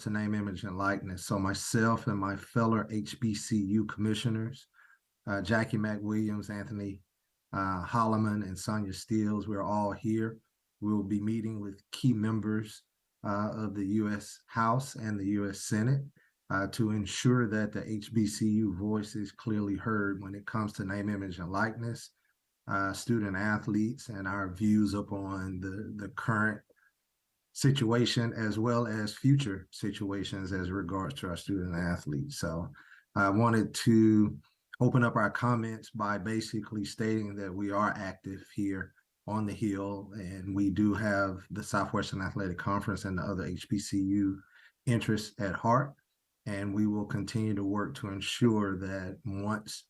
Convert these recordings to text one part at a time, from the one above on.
to name, image, and likeness. So myself and my fellow HBCU commissioners, Jackie McWilliams, Anthony Holloman, and Sonia Steels, we're all here. We will be meeting with key members of the U.S. House and the U.S. Senate to ensure that the HBCU voice is clearly heard when it comes to name, image, and likeness, student athletes, and our views upon the current situation as well as future situations as regards to our student athletes. So I wanted to open up our comments by basically stating that we are active here on the Hill, and we do have the Southwestern Athletic Conference and the other HBCU interests at heart, and we will continue to work to ensure that once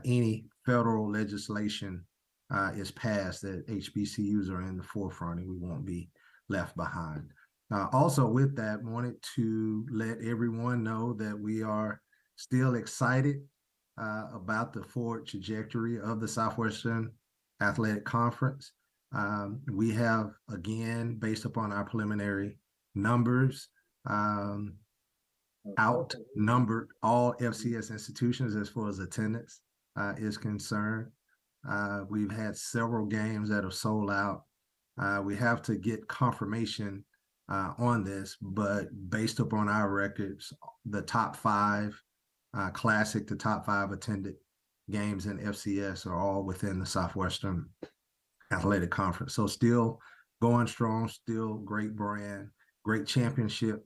any federal legislation is passed, that HBCUs are in the forefront and we won't be left behind. Also with that, wanted to let everyone know that we are still excited about the forward trajectory of the Southwestern Athletic Conference. We have, again, based upon our preliminary numbers, outnumbered all FCS institutions as far as attendance is concerned. We've had several games that have sold out. We have to get confirmation on this, but based upon our records, the top five classic, the top five attended games in FCS are all within the Southwestern Athletic Conference. So still going strong, still great brand, great championship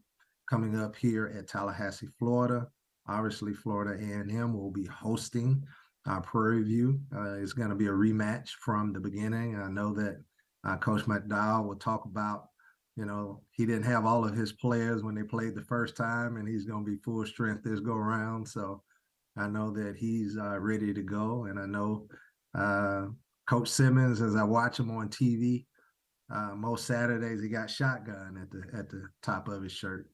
coming up here at Tallahassee, Florida. Obviously, Florida A&M will be hosting Prairie View. It's going to be a rematch from the beginning. I know that Coach McDowell will talk about, he didn't have all of his players when they played the first time, and he's going to be full strength this go around. So I know that he's ready to go. And I know Coach Simmons, as I watch him on TV, most Saturdays he got shotgun at the top of his shirt.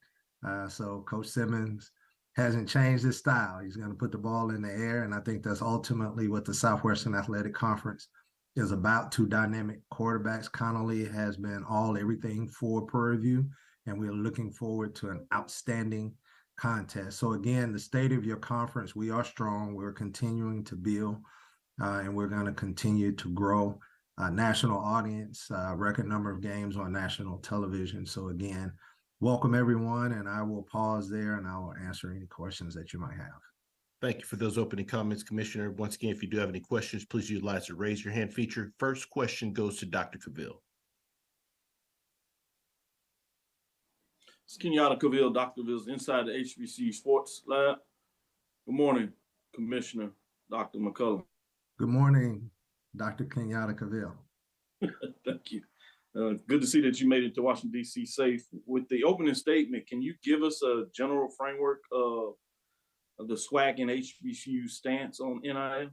So Coach Simmons hasn't changed his style. He's going to put the ball in the air, and I think that's ultimately what the Southwestern Athletic Conference is about. Two dynamic quarterbacks. Connolly has been everything for Prairie View, and we're looking forward to an outstanding contest. So again, the state of your conference, we are strong. We're continuing to build, and we're going to continue to grow. National audience, record number of games on national television. So again, welcome everyone, and I will pause there and I will answer any questions that you might have. Thank you for those opening comments, Commissioner. Once again, if you do have any questions, please utilize the raise your hand feature. First question goes to Dr. Cavill. It's Kenyatta Cavill, Dr. Cavill's inside the HBCU Sports Lab. Good morning, Commissioner Dr. McCullum. Good morning, Dr. Kenyatta Cavill. Thank you. Good to see that you made it to Washington, D.C. safe. With the opening statement, can you give us a general framework of the SWAC and HBCU stance on NIL?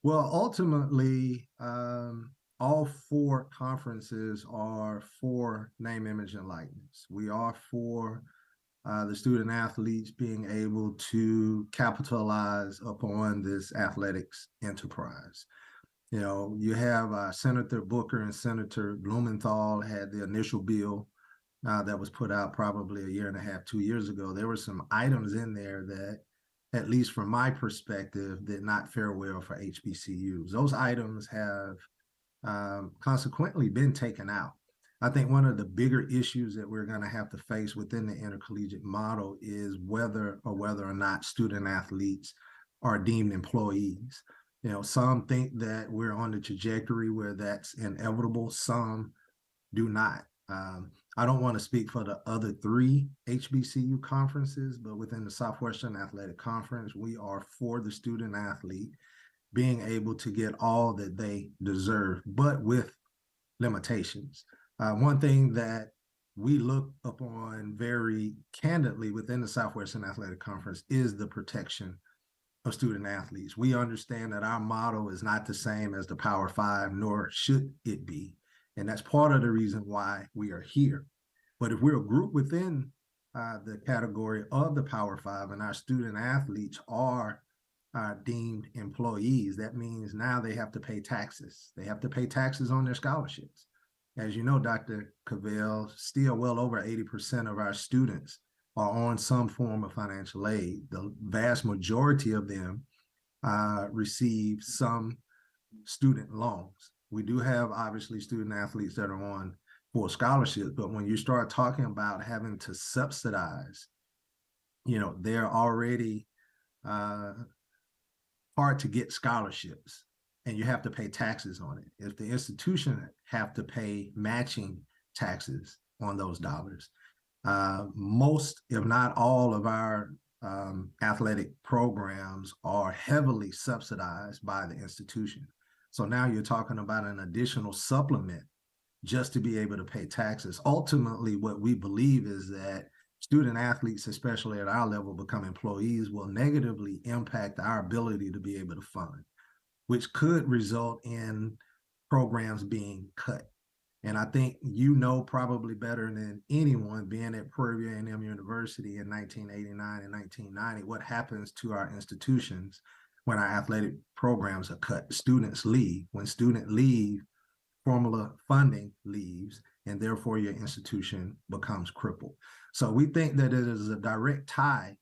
Well, ultimately, all four conferences are for name, image, and likeness. We are for the student athletes being able to capitalize upon this athletics enterprise. You have Senator Booker and Senator Blumenthal had the initial bill that was put out probably a year and a half, 2 years ago. There were some items in there that, at least from my perspective, did not fare well for HBCUs. Those items have consequently been taken out. I think one of the bigger issues that we're going to have to face within the intercollegiate model is whether or not student athletes are deemed employees. Some think that we're on the trajectory where that's inevitable. Some do not. I don't want to speak for the other three HBCU conferences, but within the Southwestern Athletic Conference, we are for the student athlete being able to get all that they deserve, but with limitations. One thing that we look upon very candidly within the Southwestern Athletic Conference is the protection of student athletes. We understand that our model is not the same as the Power Five, nor should it be. And that's part of the reason why we are here. But if we're a group within the category of the Power Five and our student athletes are deemed employees, that means now they have to pay taxes. They have to pay taxes on their scholarships. as you know, Dr. Cavell, still well over 80% of our students are on some form of financial aid. The vast majority of them receive some student loans. We do have obviously student athletes that are on full scholarships, but when you start talking about having to subsidize, they're already hard to get scholarships, and you have to pay taxes on it. If the institution have to pay matching taxes on those dollars, most, if not all, of our athletic programs are heavily subsidized by the institution. So now you're talking about an additional supplement just to be able to pay taxes. Ultimately, what we believe is that student athletes, especially at our level, become employees will negatively impact our ability to be able to fund, which could result in programs being cut. And I think probably better than anyone, being at Prairie A&M University in 1989 and 1990, what happens to our institutions when our athletic programs are cut. Students leave. When students leave, formula funding leaves, and therefore your institution becomes crippled. So we think that it is a direct tie,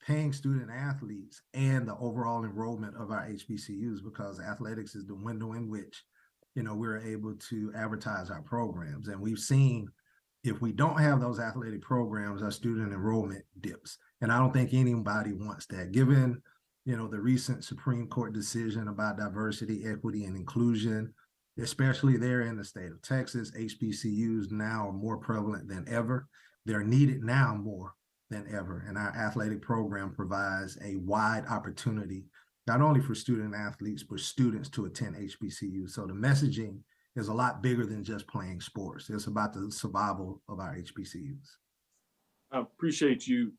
paying student athletes and the overall enrollment of our HBCUs, because athletics is the window in which we're able to advertise our programs. And we've seen, if we don't have those athletic programs, our student enrollment dips. And I don't think anybody wants that, given, the recent Supreme Court decision about diversity, equity, and inclusion, especially there in the state of Texas. HBCUs now are more prevalent than ever. They're needed now more than ever. And our athletic program provides a wide opportunity, not only for student athletes, but students to attend HBCU. So the messaging is a lot bigger than just playing sports. It's about the survival of our HBCUs. I appreciate you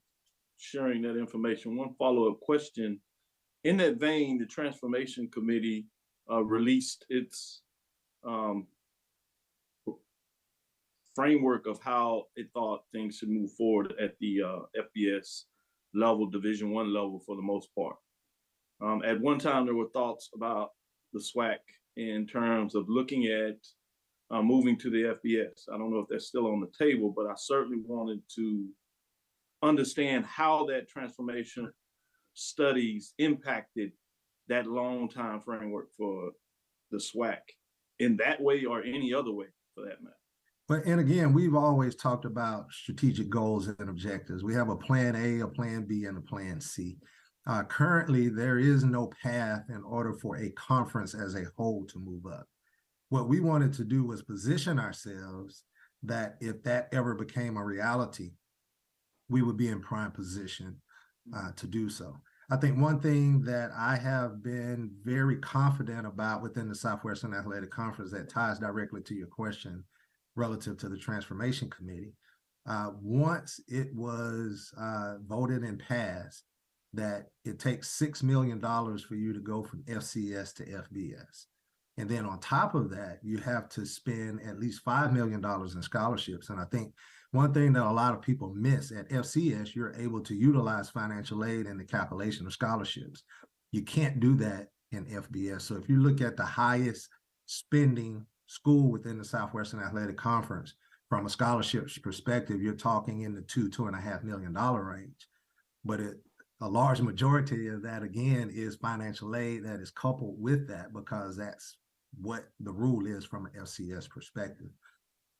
sharing that information. One follow-up question. In that vein, the Transformation Committee released its framework of how it thought things should move forward at the FBS level, Division I level for the most part. At one time, there were thoughts about the SWAC in terms of looking at moving to the FBS. I don't know if that's still on the table, but I certainly wanted to understand how that transformation studies impacted that long time framework for the SWAC in that way or any other way for that matter. But, and again, we've always talked about strategic goals and objectives. We have a plan A, a plan B, and a plan C. Currently, there is no path in order for a conference as a whole to move up. What we wanted to do was position ourselves that if that ever became a reality, we would be in prime position to do so. I think one thing that I have been very confident about within the Southwestern Athletic Conference that ties directly to your question relative to the Transformation Committee, once it was voted and passed that it takes $6 million for you to go from FCS to FBS. And then on top of that, you have to spend at least $5 million in scholarships. And I think one thing that a lot of people miss, at FCS, you're able to utilize financial aid in the calculation of scholarships. You can't do that in FBS. So if you look at the highest spending school within the Southwestern Athletic Conference, from a scholarships perspective, you're talking in the $2.5 million range. But a large majority of that, again, is financial aid that is coupled with that, because that's what the rule is from an FCS perspective.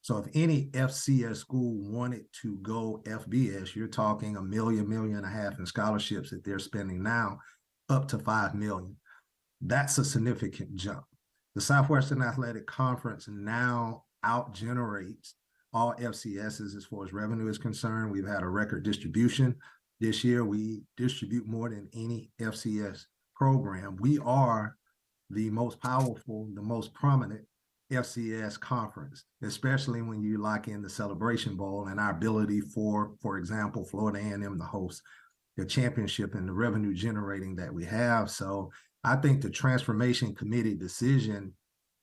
So if any FCS school wanted to go FBS, you're talking $1 million, $1.5 million in scholarships that they're spending now, up to $5 million. That's a significant jump. The Southwestern Athletic Conference now out-generates all FCSs as far as revenue is concerned. We've had a record distribution. This year, we distribute more than any FCS program. We are the most powerful, the most prominent FCS conference, especially when you lock in the Celebration Bowl and our ability for example, Florida A&M to host the championship and the revenue generating that we have. So I think the Transformation Committee decision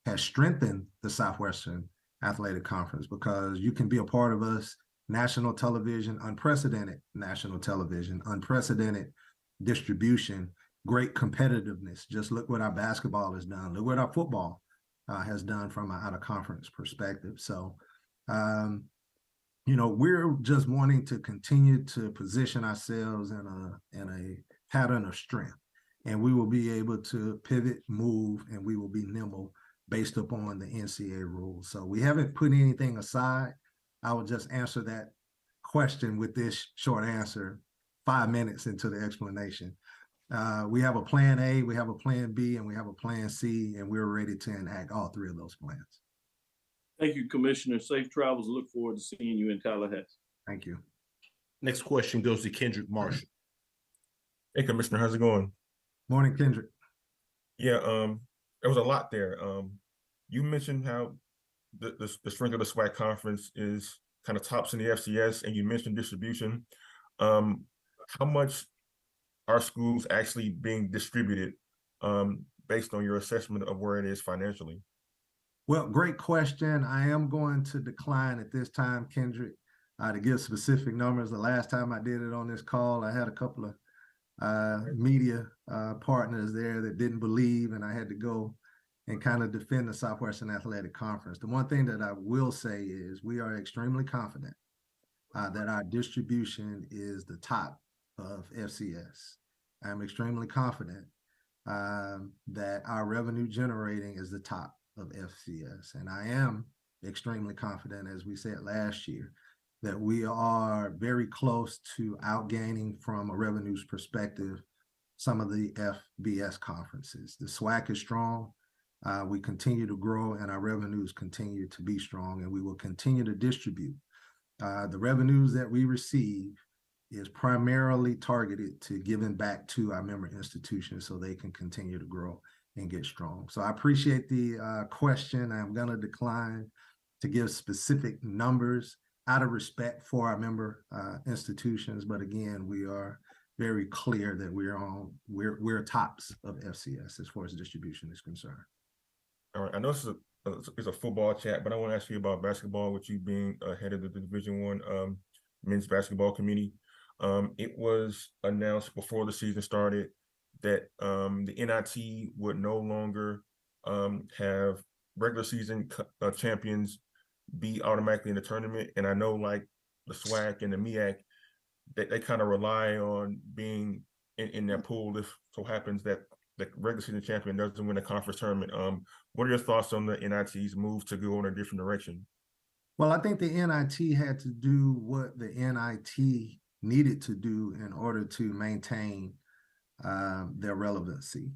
has strengthened the Southwestern Athletic Conference, because you can be a part of us, national television, unprecedented national television, unprecedented distribution, great competitiveness. Just look what our basketball has done. Look what our football has done from an out-of-conference perspective. So, you know, we're just wanting to continue to position ourselves in a pattern of strength, and we will be able to pivot, move, and we will be nimble based upon the NCAA rules. So we haven't put anything aside. I will just answer that question with this short answer 5 minutes into the explanation. We have a plan A, we have a plan B, and we have a plan C, and we're ready to enact all three of those plans. Thank you, Commissioner. Safe travels. Look forward to seeing you in Tallahassee. Thank you. Next question goes to Kendrick Marshall. Hey, Commissioner, how's it going? Morning, Kendrick. Yeah, there was a lot there. You mentioned how the strength of the SWAC conference is kind of tops in the FCS, and you mentioned distribution. How much are schools actually being distributed based on your assessment of where it is financially? Well, great question. I am going to decline at this time, Kendrick, to give specific numbers. The last time I did it on this call, I had a couple of media partners there that didn't believe, and I had to go and kind of defend the Southwestern Athletic Conference. The one thing that I will say is we are extremely confident that our distribution is the top of FCS. I'm extremely confident that our revenue generating is the top of FCS. And I am extremely confident, as we said last year, that we are very close to outgaining from a revenues perspective some of the FBS conferences. The SWAC is strong. We continue to grow, and our revenues continue to be strong, and we will continue to distribute. The revenues that we receive is primarily targeted to giving back to our member institutions so they can continue to grow and get strong. So I appreciate the question. I'm going to decline to give specific numbers out of respect for our member institutions. But again, we are very clear that we're tops of FCS as far as distribution is concerned. All right, I know it's a football chat, but I want to ask you about basketball, with you being head of the Division I men's basketball committee. It was announced before the season started that the NIT would no longer have regular season champions be automatically in the tournament. And I know, like the SWAC and the MEAC, they kind of rely on being in that pool if so happens that the regular season champion doesn't win a conference tournament. What are your thoughts on the NIT's move to go in a different direction? Well, I think the NIT had to do what the NIT needed to do in order to maintain their relevancy.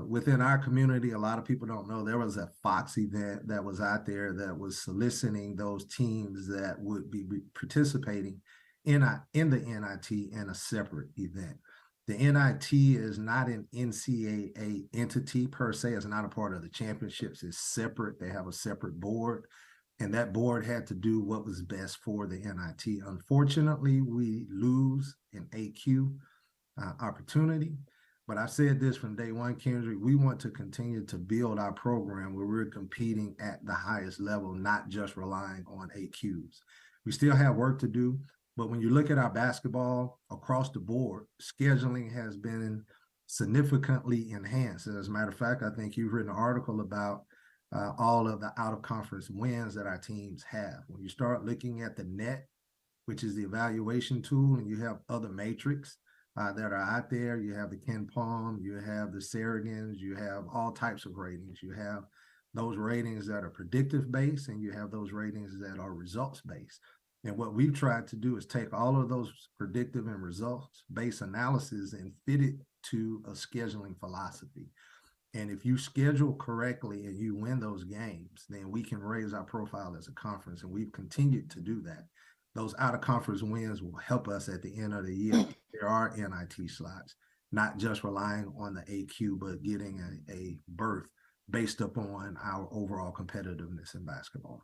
Within our community, a lot of people don't know there was a Fox event that was out there that was soliciting those teams that would be participating in the NIT in a separate event. The NIT is not an NCAA entity per se. It's not a part of the championships. It's separate. They have a separate board, and that board had to do what was best for the NIT. Unfortunately, we lose an AQ opportunity. But I've said this from day one, Kendrick, we want to continue to build our program where we're competing at the highest level, not just relying on AQs. We still have work to do, but when you look at our basketball across the board, scheduling has been significantly enhanced. As a matter of fact, I think you've written an article about all of the out-of-conference wins that our teams have. When you start looking at the net, which is the evaluation tool, and you have other metrics that are out there. You have the Ken Palm, you have the Saragans, you have all types of ratings. You have those ratings that are predictive based, and you have those ratings that are results based. And what we've tried to do is take all of those predictive and results based analysis and fit it to a scheduling philosophy. And if you schedule correctly and you win those games, then we can raise our profile as a conference. And we've continued to do that. Those out-of-conference wins will help us at the end of the year. There are NIT slots, not just relying on the AQ, but getting a berth based upon our overall competitiveness in basketball.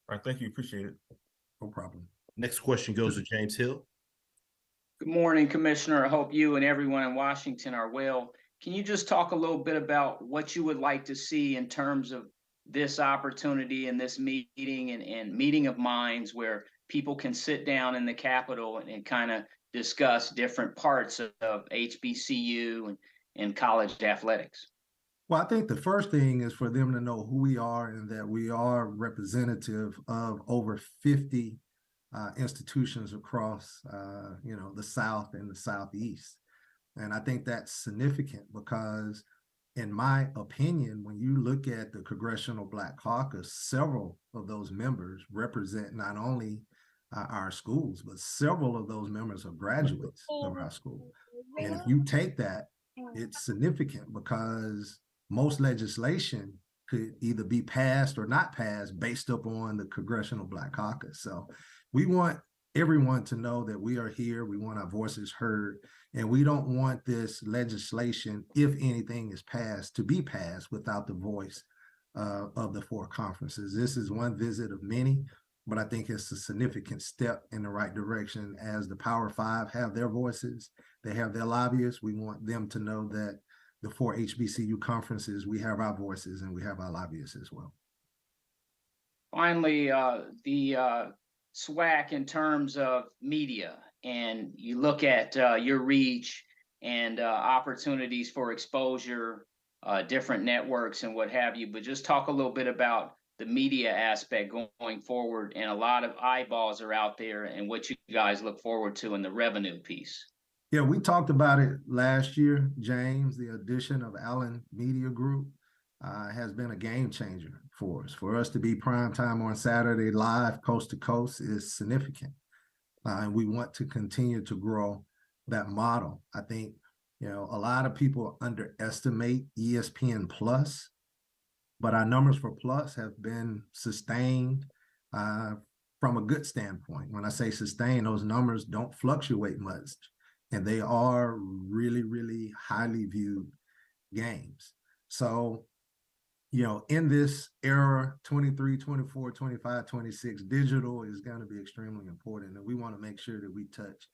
All right, thank you. Appreciate it. No problem. Next question goes to James Hill. Good morning, Commissioner. I hope you and everyone in Washington are well. Can you just talk a little bit about what you would like to see in terms of this opportunity and this meeting and meeting of minds where people can sit down in the Capitol and kind of discuss different parts of HBCU and college athletics? Well, I think the first thing is for them to know who we are and that we are representative of over 50 institutions across, the South and the Southeast. And I think that's significant because, in my opinion, when you look at the Congressional Black Caucus, several of those members represent not only our schools, but several of those members are graduates of our school. And if you take that, it's significant because most legislation could either be passed or not passed based upon the Congressional Black Caucus. So we want everyone to know that we are here. We want our voices heard, and we don't want this legislation, if anything is passed, to be passed without the voice of the four conferences. This is one visit of many, but I think it's a significant step in the right direction. As the Power Five have their voices, they have their lobbyists. We want them to know that the four HBCU conferences, we have our voices and we have our lobbyists as well. Finally, the SWAC in terms of media, and you look at your reach and opportunities for exposure, different networks and what have you, but just talk a little bit about the media aspect going forward, and a lot of eyeballs are out there and what you guys look forward to in the revenue piece. Yeah, we talked about it last year, James. The addition of Allen Media Group has been a game changer for us. For us to be primetime on Saturday live, coast to coast, is significant. And we want to continue to grow that model. I think, a lot of people underestimate ESPN Plus, but our numbers for Plus have been sustained from a good standpoint. When I say sustained, those numbers don't fluctuate much, and they are really, really highly viewed games. So, in this era, 23, 24, 25, 26, digital is going to be extremely important. And we want to make sure that we touch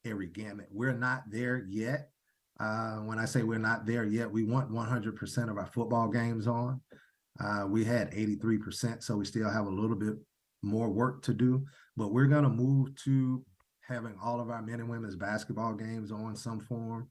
every gamut. We're not there yet. When I say we're not there yet, we want 100% of our football games on. We had 83%, so we still have a little bit more work to do. But we're going to move to having all of our men and women's basketball games on some form,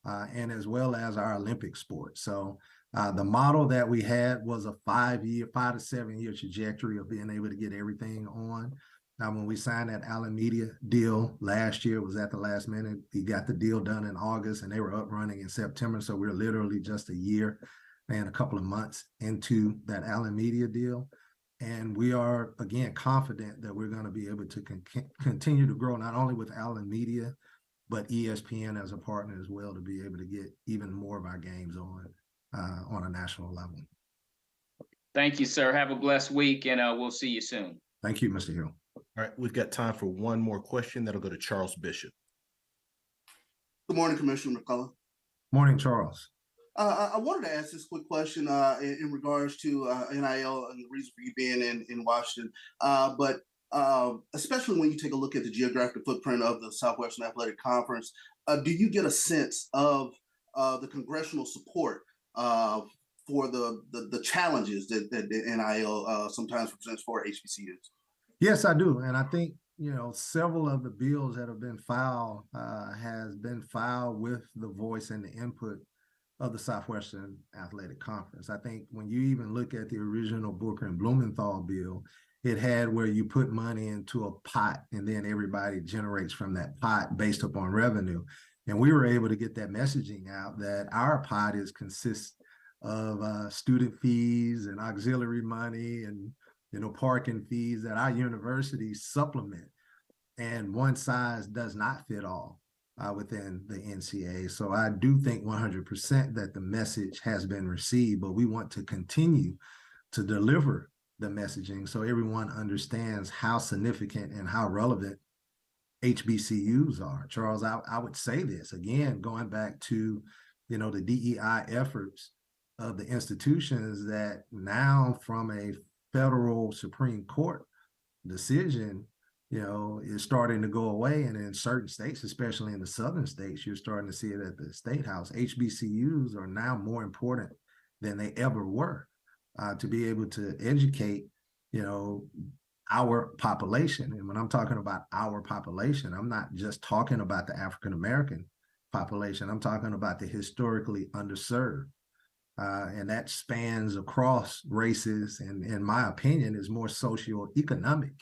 and as well as our Olympic sports. So the model that we had was a 5 to 7 year trajectory of being able to get everything on. Now, when we signed that Allen Media deal last year, it was at the last minute. We got the deal done in August, and they were up running in September. So we're literally just a year and a couple of months into that Allen Media deal. And we are, again, confident that we're going to be able to continue to grow, not only with Allen Media, but ESPN as a partner as well, to be able to get even more of our games on a national level. Thank you, sir. Have a blessed week, and we'll see you soon. Thank you, Mr. Hill. All right, we've got time for one more question. That'll go to Charles Bishop. Good morning, Commissioner McCullough. Morning, Charles. I wanted to ask this quick question in regards to NIL and the reason for you being in Washington, but especially when you take a look at the geographic footprint of the Southwestern Athletic Conference, do you get a sense of the congressional support for the challenges that NIL sometimes presents for HBCUs? Yes, I do. And I think, several of the bills that have been filed has been filed with the voice and the input of the Southwestern Athletic Conference. I think when you even look at the original Booker and Blumenthal bill, it had where you put money into a pot and then everybody generates from that pot based upon revenue. And we were able to get that messaging out that our pot consists of student fees and auxiliary money and, parking fees that our universities supplement. And one size does not fit all within the NCAA. So I do think 100% that the message has been received, but we want to continue to deliver the messaging so everyone understands how significant and how relevant HBCUs are. Charles, I would say this again, going back to, the DEI efforts of the institutions, that now from a federal Supreme Court decision, is starting to go away. And in certain states, especially in the southern states, you're starting to see it at the state house. HBCUs are now more important than they ever were to be able to educate, our population. And when I'm talking about our population, I'm not just talking about the African-American population. I'm talking about the historically underserved And that spans across races, and in my opinion, is more socioeconomic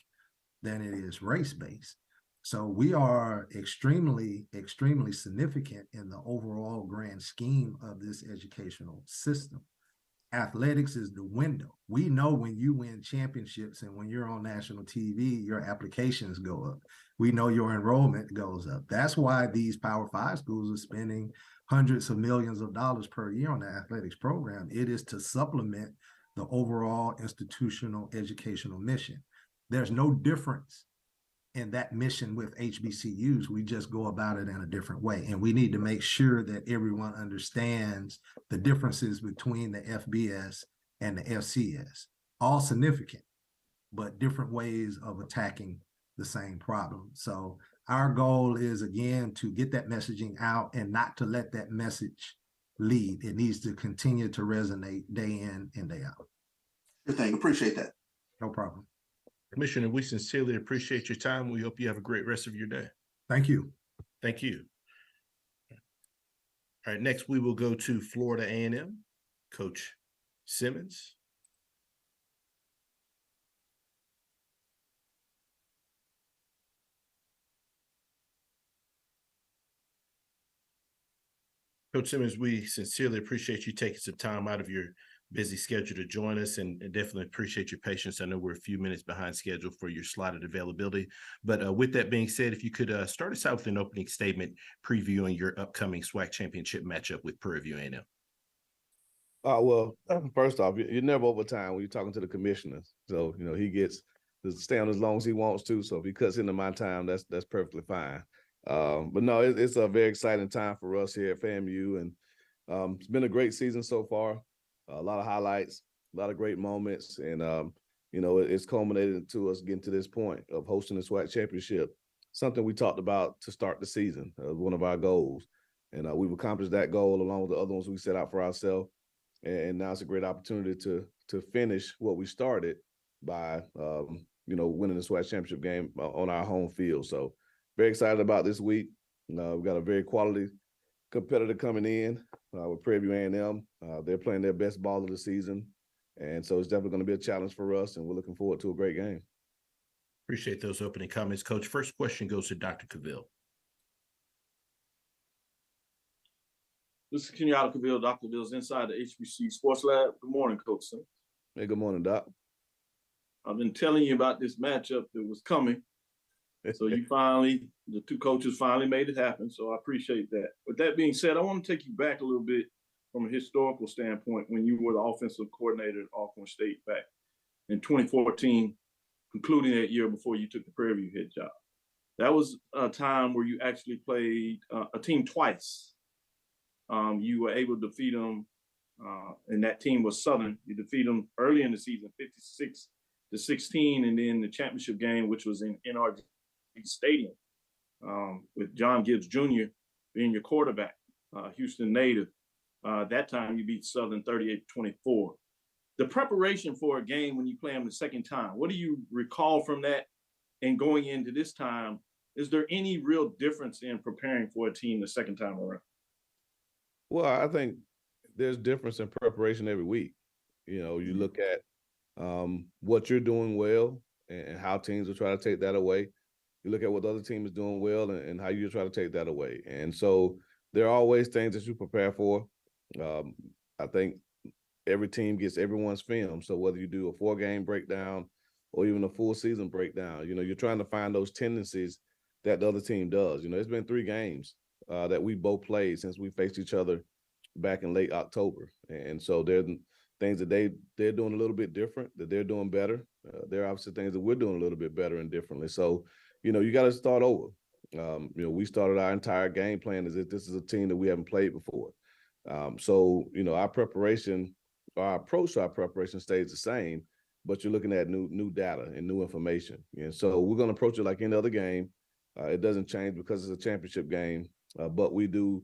than it is race-based. So we are extremely, extremely significant in the overall grand scheme of this educational system. Athletics is the window. We know when you win championships and when you're on national TV, your applications go up. We know your enrollment goes up. That's why these Power 5 schools are spending hundreds of millions of dollars per year on the athletics program. It is to supplement the overall institutional educational mission. There's no difference in that mission with HBCUs. We just go about it in a different way. And we need to make sure that everyone understands the differences between the FBS and the FCS. All significant, but different ways of attacking the same problem. So our goal is, again, to get that messaging out and not to let that message lead. It needs to continue to resonate day in and day out. Good thing. Appreciate that. No problem. Commissioner, we sincerely appreciate your time. We hope you have a great rest of your day. Thank you. Thank you. All right, next we will go to Florida A&M, Coach Simmons. Coach Simmons, we sincerely appreciate you taking some time out of your busy schedule to join us, and definitely appreciate your patience. I know we're a few minutes behind schedule for your slotted availability, but with that being said, if you could start us out with an opening statement previewing your upcoming SWAC Championship matchup with Prairie A&M. Well, first off, you're never over time when you're talking to the commissioner. So, he gets to stay on as long as he wants to. So if he cuts into my time, that's perfectly fine. But no, it's a very exciting time for us here at FAMU. And it's been a great season so far. A lot of highlights, a lot of great moments. And, it's culminated to us getting to this point of hosting the SWAC Championship, something we talked about to start the season, one of our goals. And we've accomplished that goal along with the other ones we set out for ourselves. And now it's a great opportunity to finish what we started by, winning the SWAC Championship game on our home field. So very excited about this week. We've got a very quality competitor coming in with Prairie A&M. They're playing their best ball of the season. And so it's definitely going to be a challenge for us, and we're looking forward to a great game. Appreciate those opening comments, Coach. First question goes to Dr. Cavill. This is Kenyatta Cavill, Dr. Cavill's inside the HBCU Sports Lab. Good morning, Coach Simmons. Hey, good morning, Doc. I've been telling you about this matchup that was coming. So the two coaches finally made it happen. So I appreciate that. With that being said, I want to take you back a little bit from a historical standpoint when you were the offensive coordinator at Alcorn State back in 2014, concluding that year before you took the Prairie head job. That was a time where you actually played a team twice. You were able to defeat them, and that team was Southern. You defeat them early in the season, 56-16, and then the championship game, which was in NRG Stadium, with John Gibbs Jr. being your quarterback, Houston native. That time you beat Southern 38-24. The preparation for a game when you play them the second time, what do you recall from that? And going into this time, is there any real difference in preparing for a team the second time around? Well, I think there's difference in preparation every week. You look at what you're doing well and how teams will try to take that away. You look at what the other team is doing well and how you try to take that away. And so there are always things that you prepare for. I think every team gets everyone's film. So whether you do a 4-game breakdown or even a full season breakdown, you're trying to find those tendencies that the other team does. It's been 3 games that we both played since we faced each other back in late October. And so there are things that they're doing a little bit different, that they're doing better. There are obviously things that we're doing a little bit better and differently. So, you got to start over. We started our entire game plan as if this is a team that we haven't played before. So, our preparation, our approach to our preparation stays the same, but you're looking at new data and new information. And so we're going to approach it like any other game. It doesn't change because it's a championship game, but we do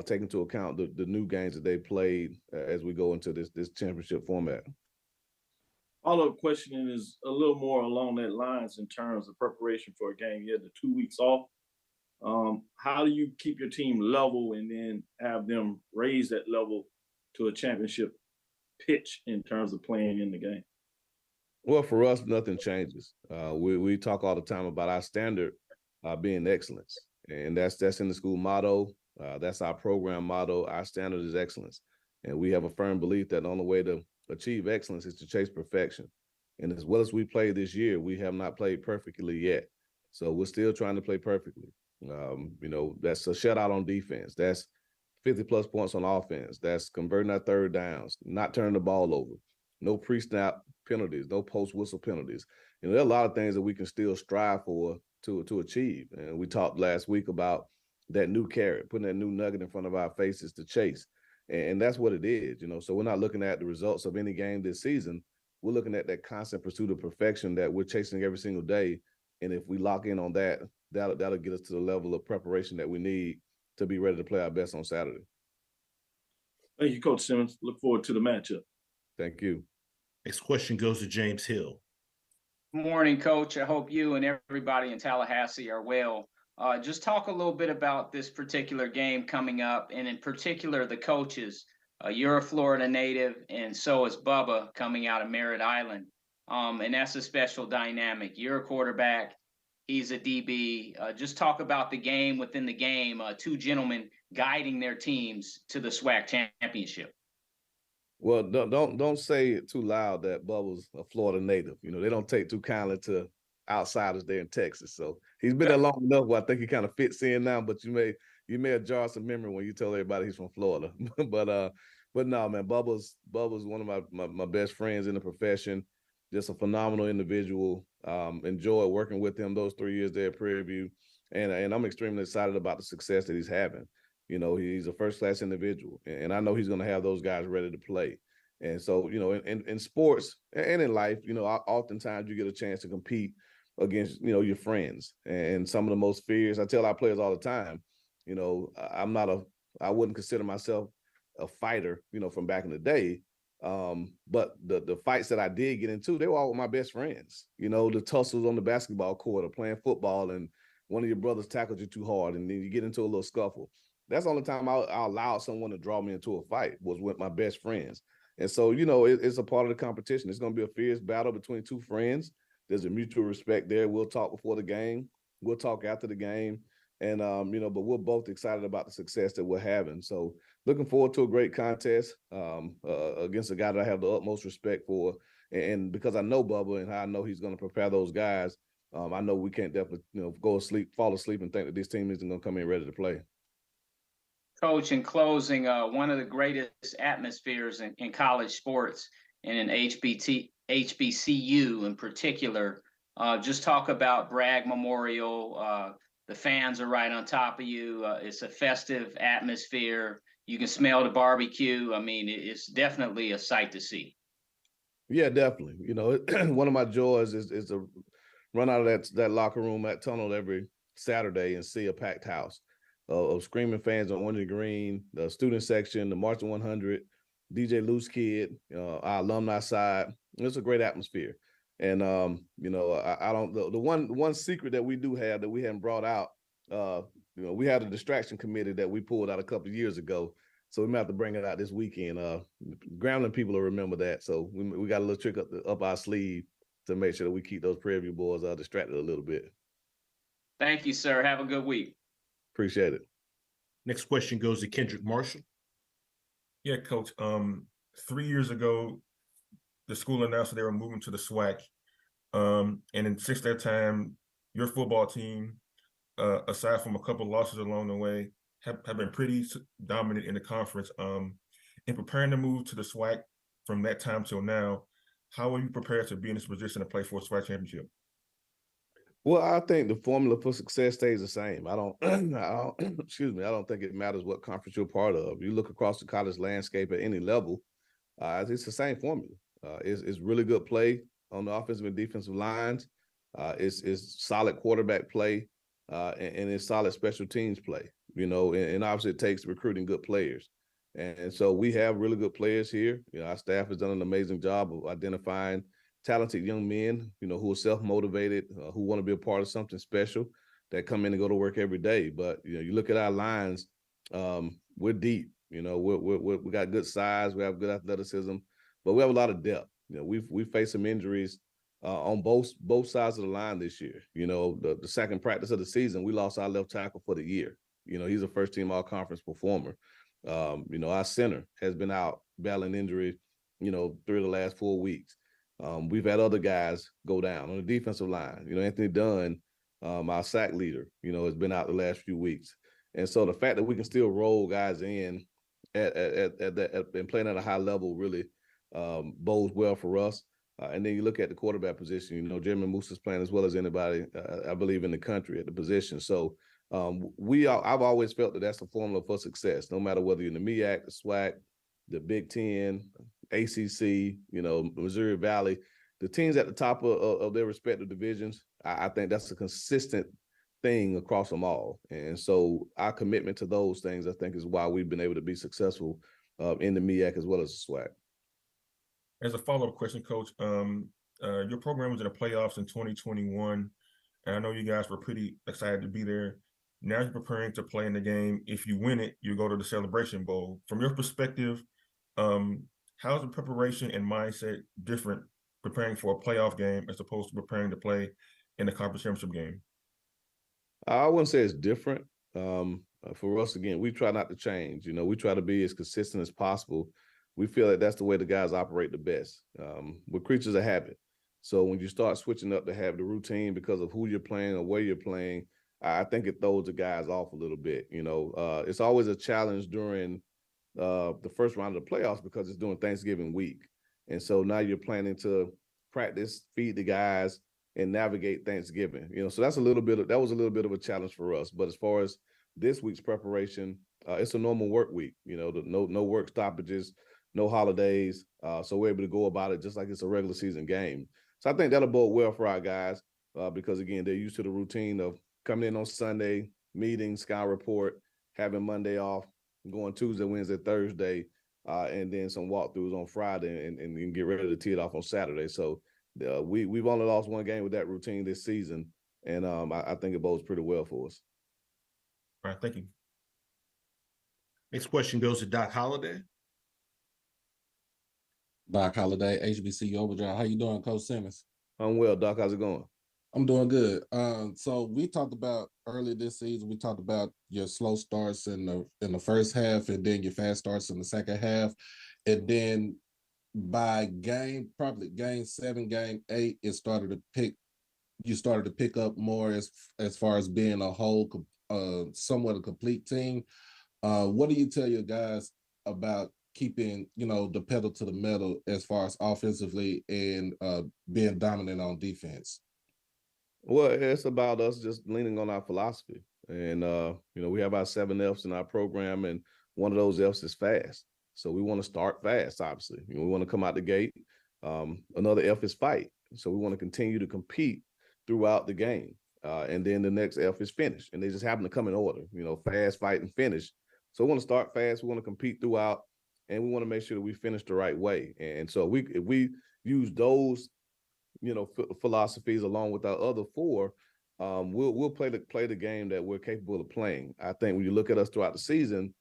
take into account the new games that they played as we go into this championship format. Follow-up question is a little more along that lines in terms of preparation for a game. You had the 2 weeks off. How do you keep your team level and then have them raise that level to a championship pitch in terms of playing in the game? Well, for us, nothing changes. We talk all the time about our standard being excellence, and that's in the school motto. That's our program motto. Our standard is excellence, and we have a firm belief that the only way to achieve excellence is to chase perfection. And as well as we played this year, we have not played perfectly yet. So we're still trying to play perfectly. That's a shutout on defense. That's 50+ points on offense. That's converting our third downs, not turning the ball over, no pre-snap penalties, no post-whistle penalties. There are a lot of things that we can still strive for to achieve. And we talked last week about that new carrot, putting that new nugget in front of our faces to chase. And that's what it is, So we're not looking at the results of any game this season. We're looking at that constant pursuit of perfection that we're chasing every single day. And if we lock in on that, that'll get us to the level of preparation that we need to be ready to play our best on Saturday. Thank you, Coach Simmons. Look forward to the matchup. Thank you. Next question goes to James Hill. Good morning, Coach. I hope you and everybody in Tallahassee are well. Just talk a little bit about this particular game coming up, and in particular, the coaches. You're a Florida native, and so is Bubba coming out of Merritt Island. And that's a special dynamic. You're a quarterback. He's a DB. Just talk about the game within the game, two gentlemen guiding their teams to the SWAC championship. Well, don't say it too loud that Bubba's a Florida native. They don't take too kindly to outsiders there in Texas. So he's been there long enough where I think he kind of fits in now, but you may have jarred some memory when you tell everybody he's from Florida. But no, man, Bubba's one of my best friends in the profession. Just a phenomenal individual. Enjoyed working with him those 3 years there at Prairie View. And I'm extremely excited about the success that he's having. He's a first-class individual, and I know he's going to have those guys ready to play. And so, in sports and in life, oftentimes you get a chance to compete against, your friends. And some of the most fierce, I tell our players all the time, I wouldn't consider myself a fighter, from back in the day. But the fights that I did get into, they were all with my best friends. The tussles on the basketball court or playing football, and one of your brothers tackled you too hard, and then you get into a little scuffle. That's the only time I allowed someone to draw me into a fight was with my best friends. And so, it's a part of the competition. It's going to be a fierce battle between two friends. There's a mutual respect there. We'll talk before the game. We'll talk after the game. And, but we're both excited about the success that we're having. So looking forward to a great contest against a guy that I have the utmost respect for. And because I know Bubba and how I know he's going to prepare those guys, I know we can't definitely, fall asleep and think that this team isn't going to come in ready to play. Coach, in closing, one of the greatest atmospheres in college sports and in HBCU in particular, just talk about Bragg Memorial. The fans are right on top of you. It's a festive atmosphere. You can smell the barbecue. I mean, it's definitely a sight to see. Yeah, definitely. One of my joys is to run out of that locker room, that tunnel every Saturday and see a packed house of screaming fans on Orange and Green, the student section, the Marching 100, DJ Loose Kid, our alumni side. It's a great atmosphere. And, I don't, the one secret that we do have that we haven't brought out, we had a distraction committee that we pulled out a couple of years ago. So we might have to bring it out this weekend. Grambling people will remember that. So we got a little trick up our sleeve to make sure that we keep those Prairie View boys distracted a little bit. Thank you, sir. Have a good week. Appreciate it. Next question goes to Kendrick Marshall. Yeah, Coach. 3 years ago, the school announced they were moving to the SWAC. And since that time, your football team, aside from a couple losses along the way, have been pretty dominant in the conference. In preparing to move to the SWAC from that time till now, how are you prepared to be in this position to play for a SWAC championship? Well, I think the formula for success stays the same. I don't think it matters what conference you're part of. You look across the college landscape at any level, it's the same formula. It's really good play on the offensive and defensive lines. It's solid quarterback play, and it's solid special teams play. And obviously it takes recruiting good players. And so we have really good players here. Our staff has done an amazing job of identifying talented young men, who are self-motivated, who want to be a part of something special, that come in and go to work every day. But, you look at our lines, we're deep. You know, we got good size, we have good athleticism, but we have a lot of depth. You know, we've faced some injuries on both sides of the line this year. You know, the second practice of the season, we lost our left tackle for the year. You know, he's a first team all conference performer. You know, our center has been out battling injury, you know, through the last 4 weeks. We've had other guys go down on the defensive line. You know, Anthony Dunn, our sack leader, you know, has been out the last few weeks. And so the fact that we can still roll guys in and playing at a high level really bodes well for us. And then you look at the quarterback position, you know, Jeremy Moose is playing as well as anybody, I believe, in the country at the position. So I've always felt that that's the formula for success, no matter whether you're in the MEAC, the SWAC, the Big Ten, ACC, you know, Missouri Valley, the teams at the top of their respective divisions. I think that's a consistent thing across them all. And so our commitment to those things, I think, is why we've been able to be successful in the MEAC as well as the SWAC. As a follow-up question, Coach, your program was in the playoffs in 2021, and I know you guys were pretty excited to be there. Now you're preparing to play in the game. If you win it, you go to the Celebration Bowl. From your perspective, how's the preparation and mindset different preparing for a playoff game as opposed to preparing to play in the conference championship game? I wouldn't say it's different. For us, again, we try not to change. You know, we try to be as consistent as possible. We feel that that's the way the guys operate the best. We're creatures of habit. So when you start switching up to have the routine because of who you're playing or where you're playing, I think it throws the guys off a little bit. You know, it's always a challenge during the first round of the playoffs because it's during Thanksgiving week. And so now you're planning to practice, feed the guys, and navigate Thanksgiving. You know, so that was a little bit of a challenge for us. But as far as this week's preparation, it's a normal work week. You know, no work stoppages, no holidays. So we're able to go about it just like it's a regular season game. So I think that'll bode well for our guys because, again, they're used to the routine of coming in on Sunday, meeting, scout report, having Monday off, going Tuesday, Wednesday, Thursday, and then some walkthroughs on Friday and get ready to tee it off on Saturday. So we've only lost one game with that routine this season, and I think it bodes pretty well for us. All right, thank you. Next question goes to Doc Holliday. Doc Holliday, HBCU Overdrive. How you doing, Coach Simmons? I'm well, Doc. How's it going? I'm doing good. So we talked about earlier this season. We talked about your slow starts in the first half, and then your fast starts in the second half, and then by probably game 7, game 8, you started to pick up more as far as being a whole, somewhat a complete team. What do you tell your guys about keeping, you know, the pedal to the metal as far as offensively and being dominant on defense? Well, it's about us just leaning on our philosophy. And, you know, we have our 7 Fs in our program, and one of those Fs is fast. So we want to start fast, obviously. You know, we want to come out the gate. Another F is fight. So we want to continue to compete throughout the game. And then the next F is finish. And they just happen to come in order, you know, fast, fight, and finish. So we want to start fast. We want to compete throughout, and we want to make sure that we finish the right way. And so if we use those, you know, philosophies along with our other 4, we'll play the game that we're capable of playing. I think when you look at us throughout the season,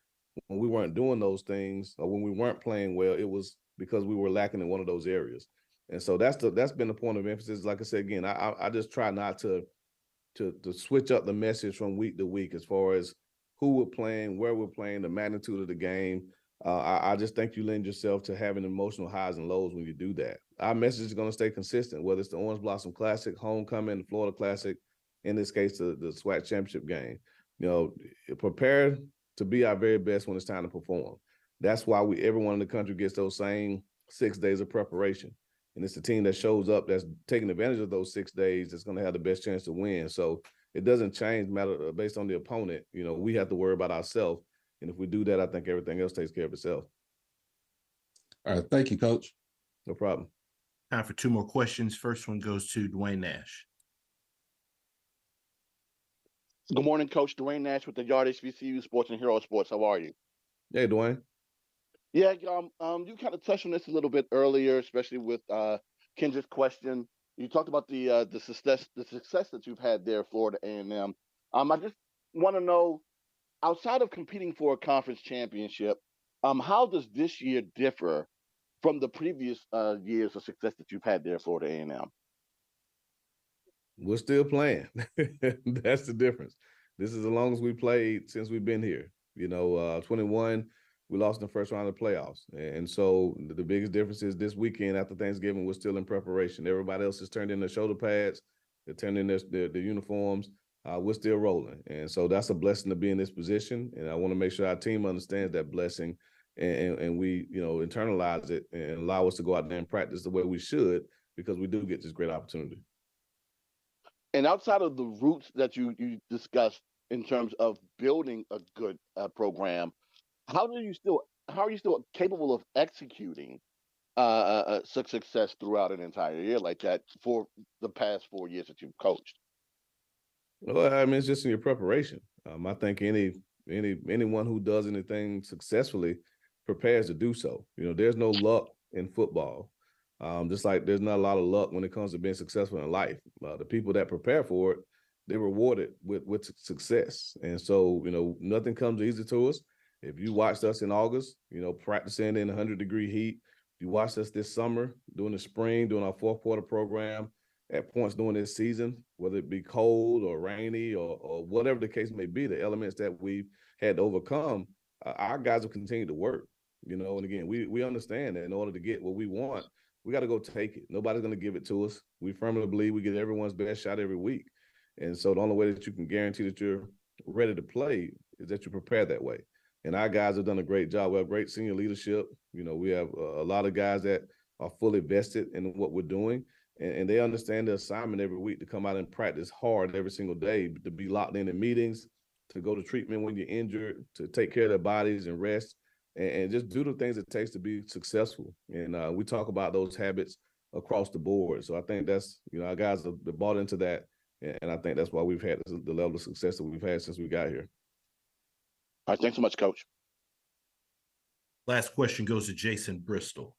when we weren't doing those things or when we weren't playing well, it was because we were lacking in one of those areas. And so that's been the point of emphasis. Like I said, again, I just try not to switch up the message from week to week as far as who we're playing, where we're playing, the magnitude of the game. I just think you lend yourself to having emotional highs and lows when you do that. Our message is going to stay consistent, whether it's the Orange Blossom Classic, Homecoming, the Florida Classic, in this case, the SWAC Championship game. You know, prepare to be our very best when it's time to perform. That's why everyone in the country gets those same 6 days of preparation. And it's the team that shows up that's taking advantage of those 6 days that's going to have the best chance to win. So it doesn't change matter based on the opponent. You know, we have to worry about ourselves. And if we do that, I think everything else takes care of itself. All right. Thank you, Coach. No problem. Time for 2 more questions. First one goes to Dwayne Nash. Good morning, Coach. Dwayne Nash with the Yard HBCU Sports and Hero Sports. How are you? Hey, Dwayne. Yeah, you kind of touched on this a little bit earlier, especially with Kendra's question. You talked about the success that you've had there, Florida A&M. I just want to know, outside of competing for a conference championship, How does this year differ from the previous years of success that you've had there at Florida A&M? We're still playing. That's the difference. This is the longest we played since we've been here. 21, we lost in the first round of the playoffs. And so the biggest difference is this weekend after Thanksgiving, we're still in preparation. Everybody else has turned in their shoulder pads. They're turned in their uniforms. We're still rolling. And so that's a blessing to be in this position. And I want to make sure our team understands that blessing and we, internalize it and allow us to go out there and practice the way we should, because we do get this great opportunity. And outside of the roots that you discussed in terms of building a good program, how are you still capable of executing success throughout an entire year like that for the past 4 years that you've coached? Well, I mean, it's just in your preparation. I think anyone who does anything successfully prepares to do so. There's no luck in football. Just like there's not a lot of luck when it comes to being successful in life. The people that prepare for it, they're rewarded with success. And so, nothing comes easy to us. If you watched us in August, practicing in 100-degree heat, you watched us this summer, during the spring, doing our fourth quarter program, at points during this season, whether it be cold or rainy or whatever the case may be, the elements that we've had to overcome, our guys have continued to work. And again, we understand that in order to get what we want, we got to go take it. Nobody's going to give it to us. We firmly believe we get everyone's best shot every week. And so the only way that you can guarantee that you're ready to play is that you prepare that way. And our guys have done a great job. We have great senior leadership. We have a lot of guys that are fully vested in what we're doing. And they understand the assignment every week to come out and practice hard every single day, to be locked in meetings, to go to treatment when you're injured, to take care of their bodies and rest, and just do the things it takes to be successful. And we talk about those habits across the board. So I think that's, our guys have bought into that. And I think that's why we've had the level of success that we've had since we got here. All right. Thanks so much, Coach. Last question goes to Jason Bristol.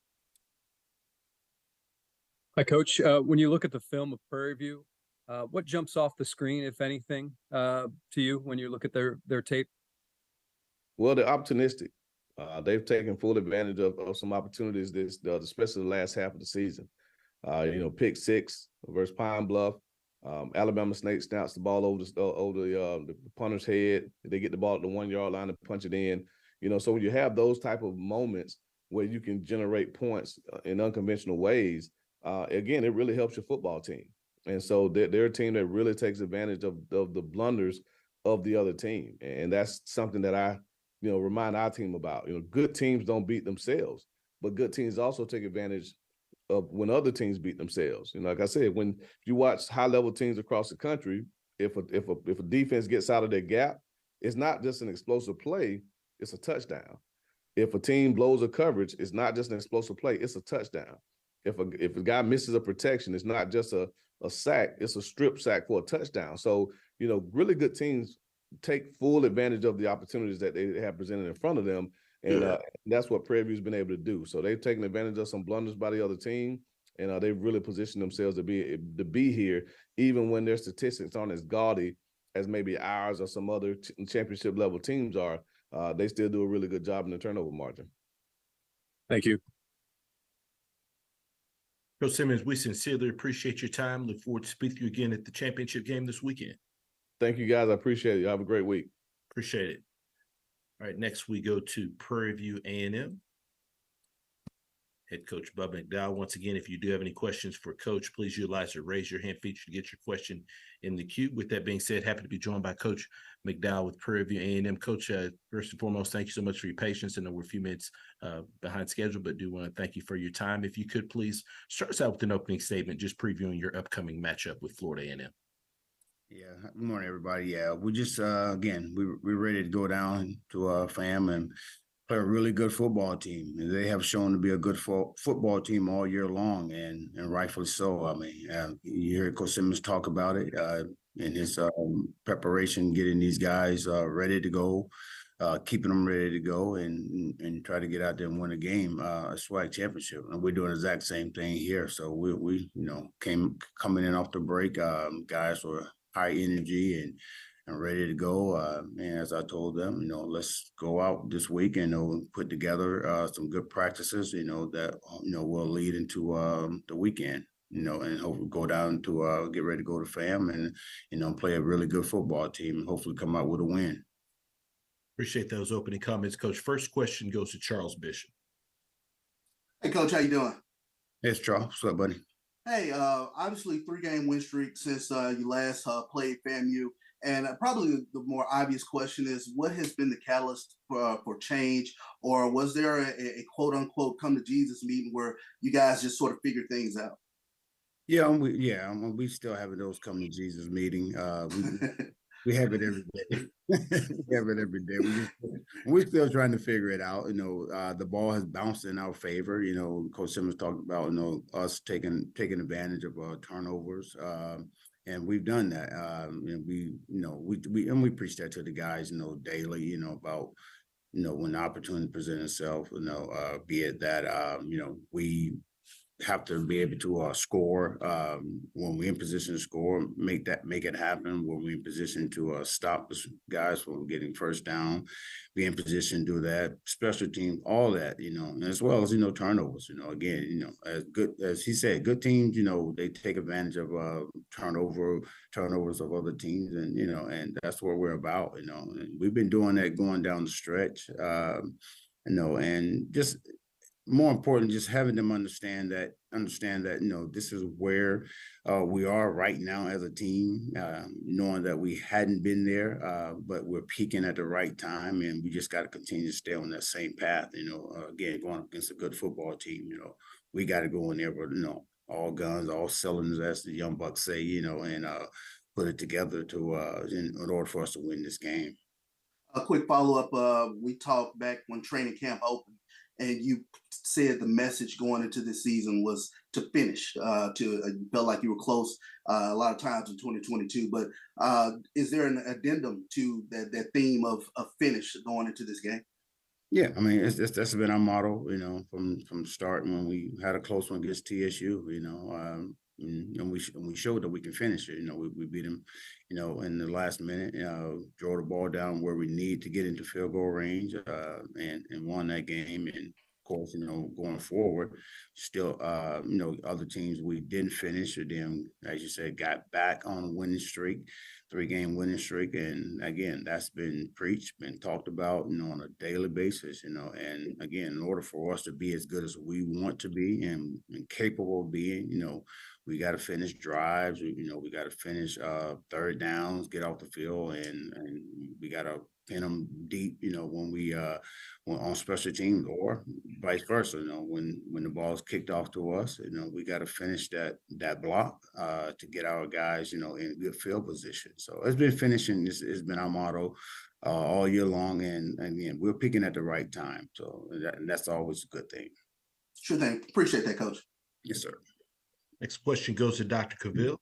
Hi, Coach. When you look at the film of Prairie View, what jumps off the screen, if anything, to you when you look at their tape? Well, they're opportunistic. They've taken full advantage of some opportunities, especially the last half of the season. Pick six versus Pine Bluff. Alabama Snake snaps the ball over the punter's head. They get the ball at the 1 yard line and punch it in. So when you have those type of moments where you can generate points in unconventional ways, again, it really helps your football team. And so they're a team that really takes advantage of the blunders of the other team. And that's something that I, remind our team about. Good teams don't beat themselves, but good teams also take advantage of when other teams beat themselves. Like I said, when you watch high-level teams across the country, if a defense gets out of their gap, it's not just an explosive play, it's a touchdown. If a team blows a coverage, it's not just an explosive play, it's a touchdown. If a guy misses a protection, it's not just a sack, it's a strip sack for a touchdown. So, really good teams take full advantage of the opportunities that they have presented in front of them. And that's what Prairie View's been able to do. So they've taken advantage of some blunders by the other team, and they've really positioned themselves to be here, even when their statistics aren't as gaudy as maybe ours or some other championship level teams are. They still do a really good job in the turnover margin. Thank you. Coach Simmons, we sincerely appreciate your time. Look forward to speaking to you again at the championship game this weekend. Thank you, guys. I appreciate it. You have a great week. Appreciate it. All right, next we go to Prairie View A&M. Head Coach Bubba McDowell. Once again, if you do have any questions for Coach, please utilize the raise your hand feature to get your question in the queue. With that being said, happy to be joined by Coach McDowell with Prairie View A&M. Coach, first and foremost, thank you so much for your patience. I know we're a few minutes behind schedule, but do want to thank you for your time. If you could please start us out with an opening statement, just previewing your upcoming matchup with Florida A&M. Yeah, good morning, everybody. Yeah, we just again, we're ready to go down to FAM and play a really good football team. And they have shown to be a good football team all year long, and rightfully so. I mean, you hear Coach Simmons talk about it in his preparation, getting these guys ready to go, keeping them ready to go, and try to get out there and win a game, a SWAC championship. And we're doing the exact same thing here. So we coming in off the break, guys were high energy and ready to go. And as I told them, let's go out this week and put together some good practices, that will lead into the weekend. And hopefully go down to get ready to go to FAM and play a really good football team and hopefully come out with a win. Appreciate those opening comments, Coach. First question goes to Charles Bishop. Hey, Coach, how you doing? Yes, Charles. What's up, buddy? Hey, obviously 3-game win streak since you last played FAMU. And probably the more obvious question is, what has been the catalyst for change? Or was there a quote unquote come to Jesus meeting where you guys just sort of figured things out? Yeah, we still have those come to Jesus meeting. We have it every day. We have it every day. We're still trying to figure it out. The ball has bounced in our favor. Coach Simmons talked about us taking advantage of turnovers, and we've done that. And we preach that to the guys, daily. About when the opportunity presents itself. Be it that we have to be able to score when we're in position to score, make it happen. When we're in position to stop guys when we're getting first down, be in position to do that. Special team, all that, and as well as turnovers. Again, as good as he said, good teams, they take advantage of turnovers of other teams, and that's what we're about. And we've been doing that going down the stretch. And just. More important, just having them understand that this is where we are right now as a team, knowing that we hadn't been there, but we're peaking at the right time, and we just got to continue to stay on that same path. Again, going against a good football team, we got to go in there with all guns, all cylinders, as the young bucks say, and put it together to in order for us to win this game. A quick follow-up. We talked back when training camp opened, and you said the message going into this season was to finish. You felt like you were close a lot of times in 2022. But is there an addendum to that theme of finish going into this game? Yeah, I mean, that's been our motto, from the start when we had a close one against TSU, and we showed that we can finish it. We beat them, in the last minute, draw the ball down where we need to get into field goal range, and won that game. And of course, going forward, still, other teams we didn't finish, or then, as you said, got back on a winning streak, 3-game winning streak. And again, that's been preached, been talked about, on a daily basis, and again, in order for us to be as good as we want to be and capable of being, we got to finish drives. We got to finish third downs, get off the field, and we got to pin them deep. When when on special teams, or vice versa. When the ball is kicked off to us, we got to finish that block to get our guys, in good field position. So it's been finishing. This has been our motto all year long, and again, we're picking at the right time. So that's always a good thing. Sure thing. Appreciate that, Coach. Yes, sir. Next question goes to Dr. Cavill.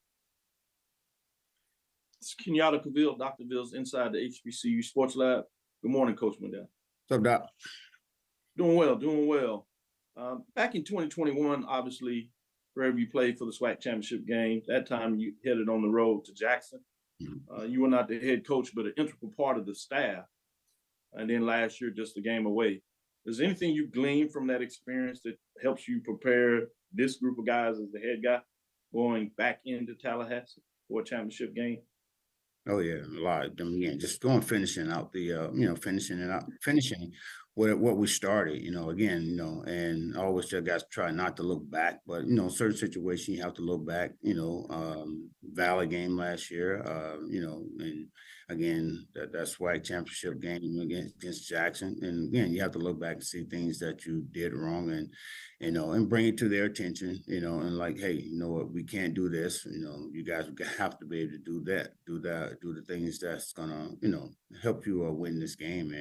It's Kenyatta Cavill, Dr. Ville's inside the HBCU Sports Lab. Good morning, Coach McDowell. What's up, Doc? Doing well. Back in 2021, obviously, Prairie, you played for the SWAC Championship game. That time you headed on the road to Jackson. You were not the head coach, but an integral part of the staff. And then last year, just a game away. Is there anything you gleaned from that experience that helps you prepare this group of guys as the head guy going back into Tallahassee for a championship game? Oh yeah, a lot. Again, just finishing out the, finishing what we started. Again, and I always tell guys try not to look back, but certain situations you have to look back. Valley game last year, and again that SWAC championship game against Jackson, and again you have to look back and see things that you did wrong, and and bring it to their attention, and like, hey, what, we can't do this. You guys have to be able to do the things that's gonna help you win this game,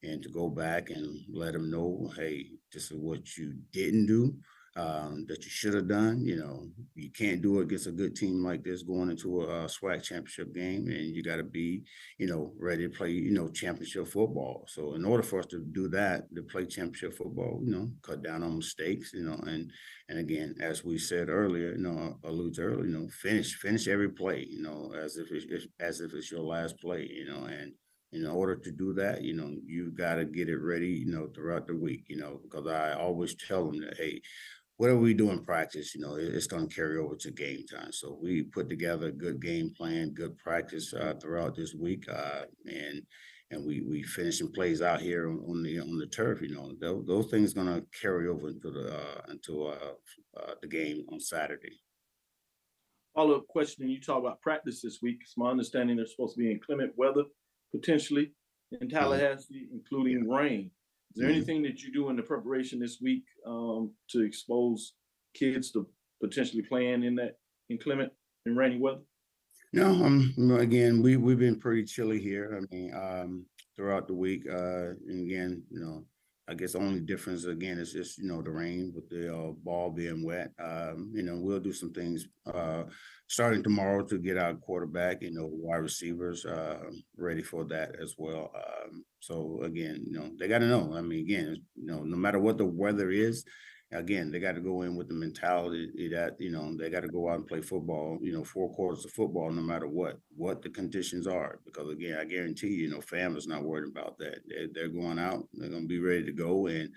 and to go back and let them know, hey, this is what you didn't do. that you should have done. You know, you can't do it against a good team like this going into a SWAC championship game, and you got to be, you know, ready to play, you know, championship football. So in order for us to do that, to play championship football, you know, cut down on mistakes, you know, and again, as we said earlier, you know, alluded earlier, you know, finish every play, you know, as if it's your last play, you know, and in order to do that, you know, you got to get it ready, you know, throughout the week, you know, because I always tell them that, hey, whatever we do in practice, you know, it's going to carry over to game time. So we put together a good game plan, good practice throughout this week, and we finishing plays out here on the turf. You know, those things going to carry over into the game on Saturday. Follow-up question, you talk about practice this week. It's my understanding they're supposed to be inclement weather, potentially in Tallahassee, including rain. Is there anything that you do in the preparation this week to expose kids to potentially playing in that inclement and rainy weather? No, again, we've been pretty chilly here. I mean, throughout the week, and again, you know, I guess the only difference again is just, you know, the rain with the ball being wet. You know, we'll do some things starting tomorrow to get our quarterback, you know, wide receivers ready for that as well. So again, you know, they got to know. I mean, again, you know, no matter what the weather is, again, they got to go in with the mentality that, you know, they got to go out and play football, you know, 4 quarters of football, no matter what the conditions are. Because again, I guarantee you, you know, family's not worried about that. They're going out, they're going to be ready to go. And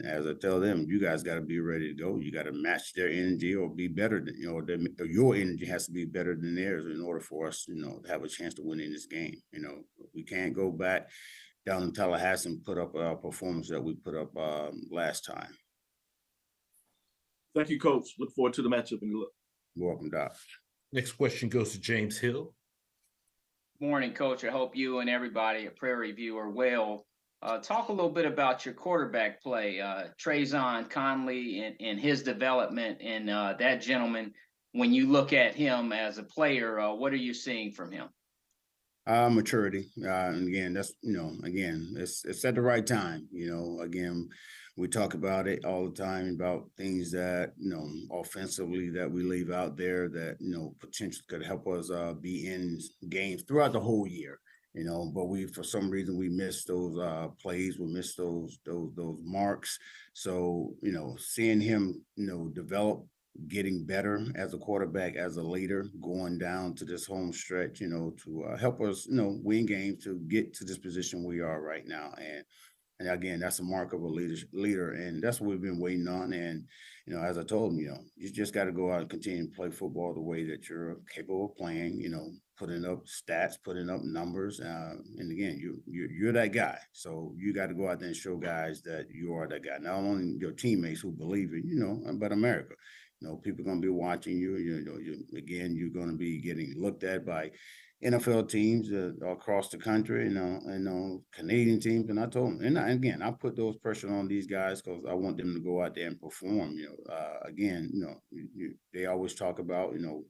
as I tell them, you guys got to be ready to go. You got to match their energy or be better than, you know, your energy has to be better than theirs in order for us, you know, to have a chance to win in this game. You know, we can't go back down in Tallahassee and put up a performance that we put up last time. Thank you, Coach. Look forward to the matchup and good luck. You're welcome, Doc. Next question goes to James Hill. Morning, Coach. I hope you and everybody at Prairie View are well. Talk a little bit about your quarterback play, Trayvon Conley and his development, and that gentleman. When you look at him as a player, what are you seeing from him? Maturity. And again, that's, you know, again, it's at the right time. You know, again, we talk about it all the time about things that, you know, offensively that we leave out there that, you know, potentially could help us be in games throughout the whole year. You know, but for some reason we missed those plays, we missed those marks. So, you know, seeing him, you know, develop, getting better as a quarterback, as a leader, going down to this home stretch, you know, to help us, you know, win games, to get to this position we are right now. And again, that's a mark of a leader, and that's what we've been waiting on. And, you know, as I told him, you know, you just got to go out and continue to play football the way that you're capable of playing, you know, putting up stats, putting up numbers. And again, you're that guy. So you got to go out there and show guys that you are that guy. Not only your teammates who believe it, you know, but America. You know, people are going to be watching you. You know, you're going to be getting looked at by NFL teams across the country, you know, Canadian teams. And I told them, and again, I put those pressure on these guys because I want them to go out there and perform. You know, again, you know, they always talk about, you know,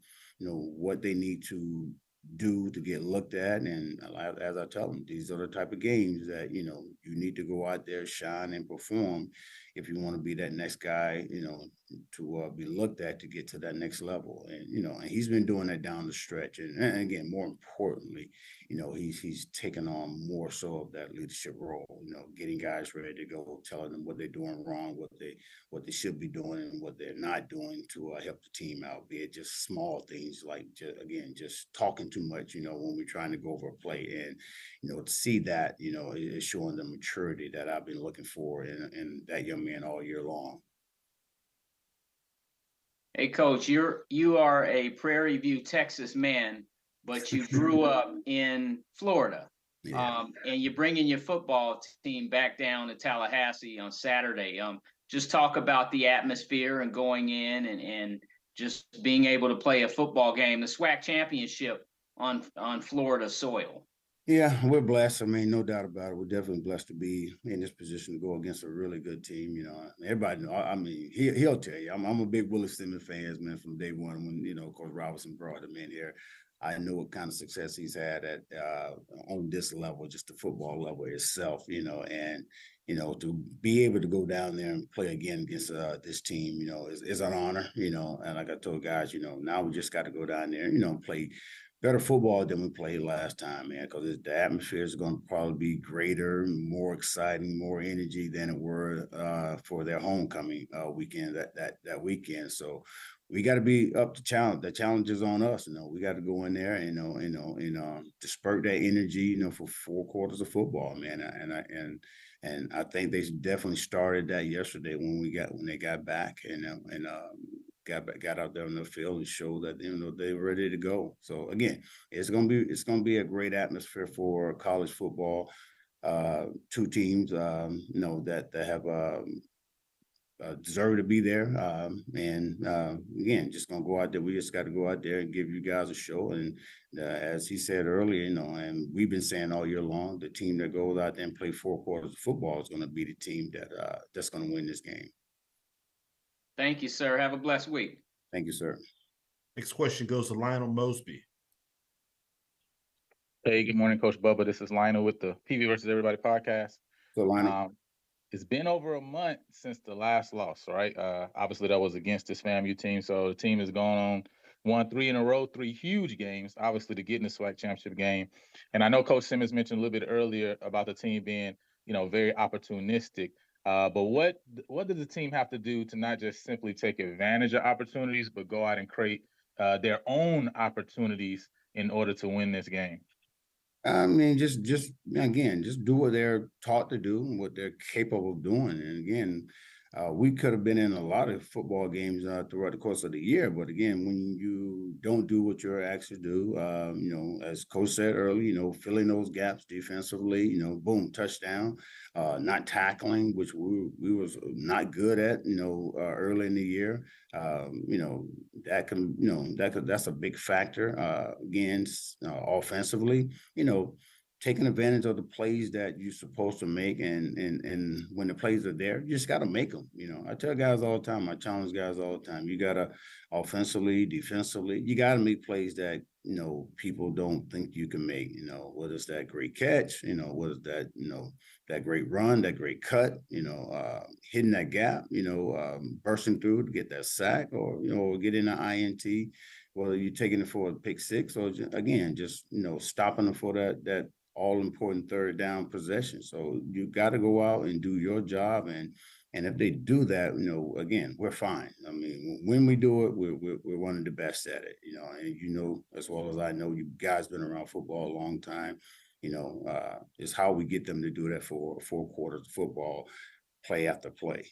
what they need to do to get looked at. And as I tell them, these are the type of games that, you know, you need to go out there, shine and perform if you want to be that next guy, you know, to be looked at to get to that next level. And, you know, and he's been doing that down the stretch. And again, more importantly, you know, he's taken on more so of that leadership role, you know, getting guys ready to go, telling them what they're doing wrong, what they should be doing and what they're not doing to help the team out, be it just small things like, just talking too much, you know, when we're trying to go over a play. And, you know, to see that, you know, is showing the maturity that I've been looking for in that young man all year long. Hey, Coach, you are a Prairie View, Texas man, but you grew up in Florida. Yeah. And you're bringing your football team back down to Tallahassee on Saturday. Just talk about the atmosphere and going in and just being able to play a football game, the SWAC Championship on Florida soil. Yeah, we're blessed. I mean, no doubt about it. We're definitely blessed to be in this position to go against a really good team. You know, everybody know. I mean, he'll tell you. I'm a big Willie Simmons fan, man, from day one when, you know, Coach Robinson brought him in here. I know what kind of success he's had at on this level, just the football level itself, you know, and to be able to go down there and play again against this team, is an honor, and like I told guys, now we just got to go down there, and play better football than we played last time, man, because the atmosphere is going to probably be greater, more exciting, more energy than it were for their homecoming weekend that weekend. So we got to be up to challenge. The challenge is on us. We got to go in there, and disperse that energy, for 4 quarters of football, man. And I think they definitely started that yesterday when they got back and got out there on the field and showed that they were ready to go. So again, it's gonna be a great atmosphere for college football. 2 teams, that have deserve to be there. Again, just gonna go out there. We just got to go out there and give you guys a show. And as he said earlier, and we've been saying all year long, the team that goes out there and play 4 quarters of football is going to be the team that's going to win this game. Thank you, sir. Have a blessed week. Thank you, sir. Next question goes to Lionel Mosby. Hey, good morning, Coach Bubba. This is Lionel with the PV versus Everybody podcast. So, Lionel. It's been over a month since the last loss, right? Obviously, that was against this FAMU team. So the team has gone on, won 3 in a row, 3 huge games, obviously, to get in the SWAC championship game. And I know Coach Simmons mentioned a little bit earlier about the team being, very opportunistic. But what does the team have to do to not just simply take advantage of opportunities, but go out and create their own opportunities in order to win this game? I mean, just do what they're taught to do and what they're capable of doing. And again, we could have been in a lot of football games throughout the course of the year. But again, when you don't do what you're asked to do, as Coach said earlier, filling those gaps defensively, boom, touchdown, not tackling, which we was not good at, early in the year. That's a big factor. Again, offensively, taking advantage of the plays that you're supposed to make, and when the plays are there, you just got to make them. I tell guys all the time, I challenge guys all the time, you got to offensively, defensively, you got to make plays that, people don't think you can make, whether it's that great catch, whether it's that, that great run, that great cut, hitting that gap, bursting through to get that sack or getting an INT, whether you're taking it for a pick 6 or just stopping them for that all-important 3rd down possession. So you got to go out and do your job, and if they do that, again, we're fine. I mean, when we do it, we're one of the best at it, and as well as I know, you guys been around football a long time, is how we get them to do that for 4 quarters of football, play after play.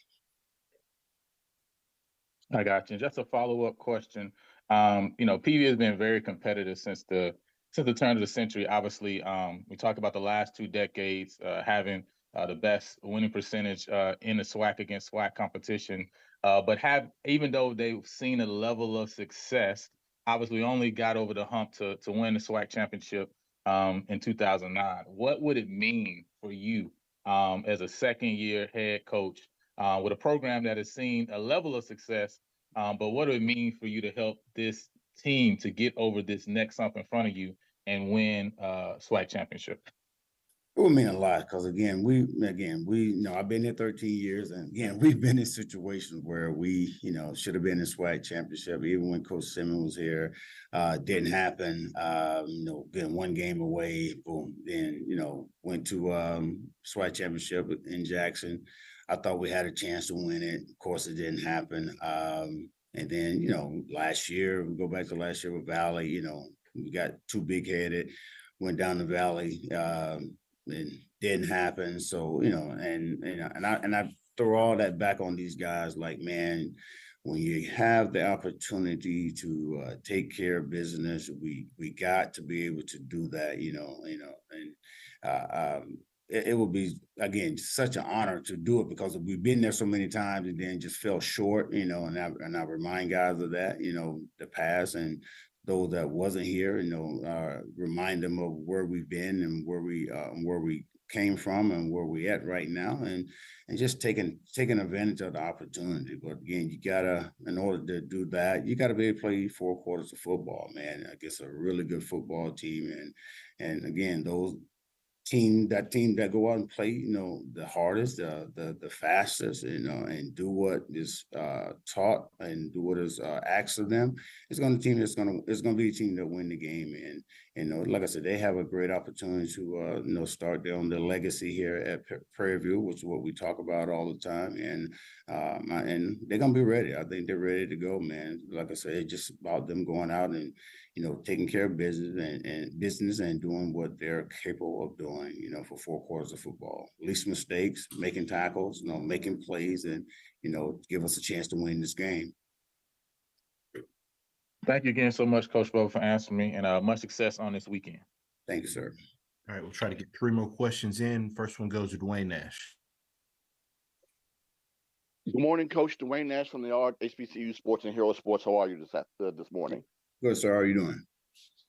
I got you. Just a follow-up question. PV has been very competitive since the turn of the century. Obviously, we talk about the last 2 decades having the best winning percentage in the SWAC against SWAC competition, but even though they've seen a level of success, obviously only got over the hump to win the SWAC championship in 2009. What would it mean for you as a 2nd-year head coach with a program that has seen a level of success, but what would it mean for you to help this team to get over this next hump in front of you and win SWAC championship? It would mean a lot because I've been here 13 years, and again, we've been in situations where we, should have been in SWAC championship. Even when Coach Simmons was here, didn't happen. Getting 1 game away, boom. Then went to SWAC championship in Jackson. I thought we had a chance to win it. Of course, it didn't happen. And then last year, we go back to last year with Valley. We got too big-headed, went down the Valley. And didn't happen. So, and I throw all that back on these guys, like, man, when you have the opportunity to take care of business, we got to be able to do that, and it will be, again, such an honor to do it because we've been there so many times and then just fell short, and I remind guys of that, the past, and those that wasn't here, remind them of where we've been and where we came from and where we at right now, and just taking advantage of the opportunity. But again, you gotta, in order to do that, you gotta be able to play 4 quarters of football, man. I guess a really good football team, and again, those team that go out and play, the hardest, the fastest, and do what is taught and do what is asked of them. It's going to be a team that win the game. And like I said, they have a great opportunity to start their legacy here at Prairie View, which is what we talk about all the time. And they're gonna be ready. I think they're ready to go, man. Like I said, it's just about them going out and taking care of business and doing what they're capable of doing, for 4 quarters of football. Least mistakes, making tackles, making plays, and give us a chance to win this game. Thank you again so much, Coach Bubba, for answering me, and much success on this weekend. Thank you, sir. All right, we'll try to get 3 more questions in. First one goes to Dwayne Nash. Good morning, Coach. Dwayne Nash from the Yard, HBCU Sports and Hero Sports. How are you this morning? Good, sir. How are you doing?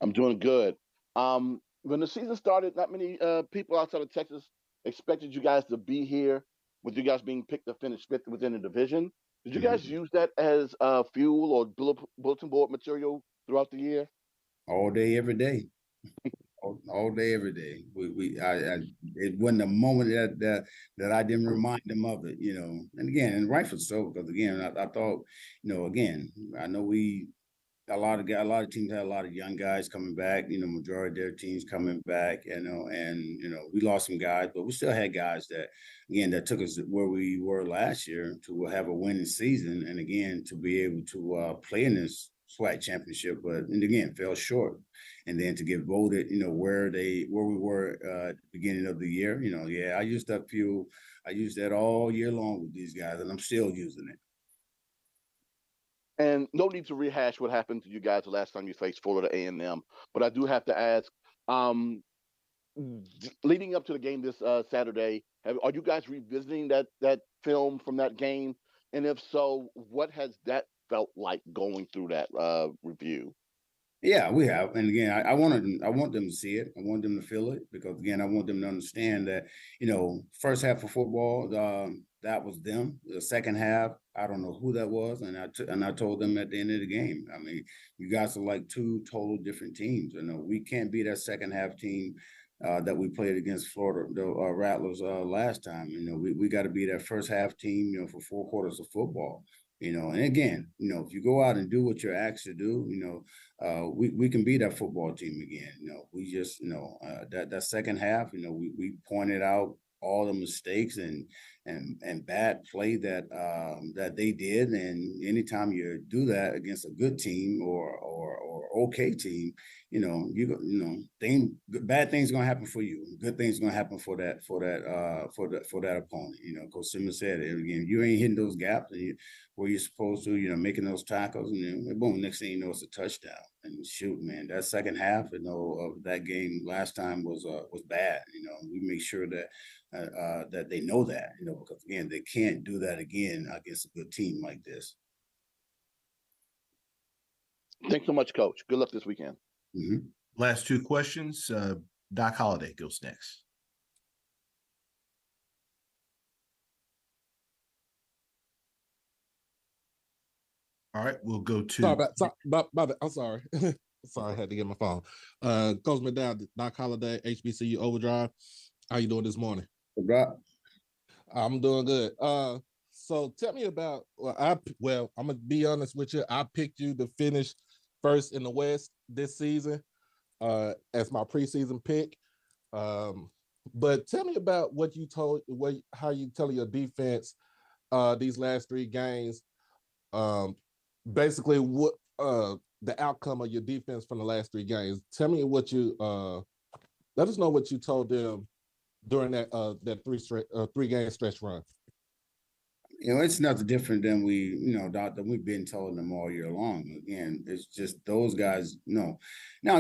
I'm doing good. When the season started, not many people outside of Texas expected you guys to be here, with you guys being picked to finish 5th within the division. Did you guys use that as fuel or bulletin board material throughout the year? All day, every day. all day, every day. It wasn't a moment that I didn't remind them of it, And again, and rightfully so, because again, I thought, again, I know a lot of teams had a lot of young guys coming back. Majority of their teams coming back. We lost some guys, but we still had guys that took us where we were last year to have a winning season, and again to be able to play in this SWAC championship, and again fell short. And then to get voted, where we were at the beginning of the year, I used that fuel. I used that all year long with these guys, and I'm still using it. And no need to rehash what happened to you guys the last time you faced Florida A&M, but I do have to ask, leading up to the game this Saturday, are you guys revisiting that film from that game? And if so, what has that felt like going through that review? Yeah, we have. And again, I want them to see it. I want them to feel it, because again, I want them to understand that, first half of football, that was them. The second half, I don't know who that was. And I told them at the end of the game, I mean, you guys are like 2 total different teams. We can't be that second half team that we played against Florida, the Rattlers last time. We got to be that first half team, for 4 quarters of football. And again, if you go out and do what you're asked to do, we can be that football team again. We just, that second half, we pointed out all the mistakes and bad play that they did. And anytime you do that against a good team or okay team, bad things gonna happen for you. Good things gonna happen for that opponent. Coach Simmons said it again. You ain't hitting those gaps where you're supposed to. Making those tackles, and then boom, next thing you know, it's a touchdown. And shoot, man, that second half, of that game last time was bad. We make sure that they know that, because again, they can't do that again against a good team like this. Thanks so much, Coach. Good luck this weekend. Last 2 questions. Doc Holliday goes next. All right, we'll go to. I'm sorry. Sorry, I had to get my phone. Coach McDowell, Doc Holliday, HBCU Overdrive. How you doing this morning? I'm doing good. So tell me about. I'm gonna be honest with you. I picked you to finish first in the West this season, as my preseason pick. But tell me about how you tell your defense these last 3 games. Basically, what the outcome of your defense from the last 3 games. Tell me what you let us know what you told them during that 3-game stretch run. It's nothing different than that we've been telling them all year long. Again, it's just those guys, now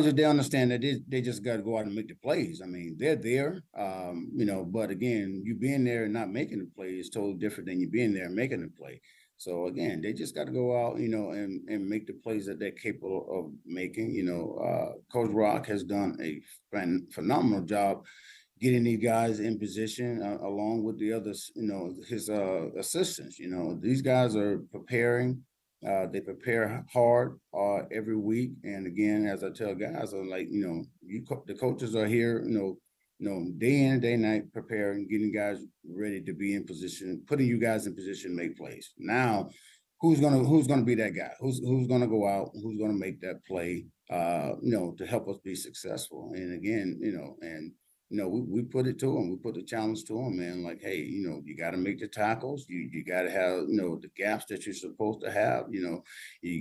just they understand that they just got to go out and make the plays. I mean, they're there, but again, you being there and not making the play is totally different than you being there and making the play. So again, they just got to go out, and make the plays that they're capable of making. Coach Rock has done a phenomenal job getting these guys in position along with the others, his assistants. These guys are preparing. They prepare hard every week. And again, as I tell guys, I'm like, the coaches are here, day in and day night preparing, getting guys ready to be in position, putting you guys in position to make plays. Now, who's gonna be that guy? Who's gonna go out? Who's gonna make that play? To help us be successful. And again, we put it to him. We put the challenge to him, man. Like, hey, you got to make the tackles. You got to have, the gaps that you're supposed to have. You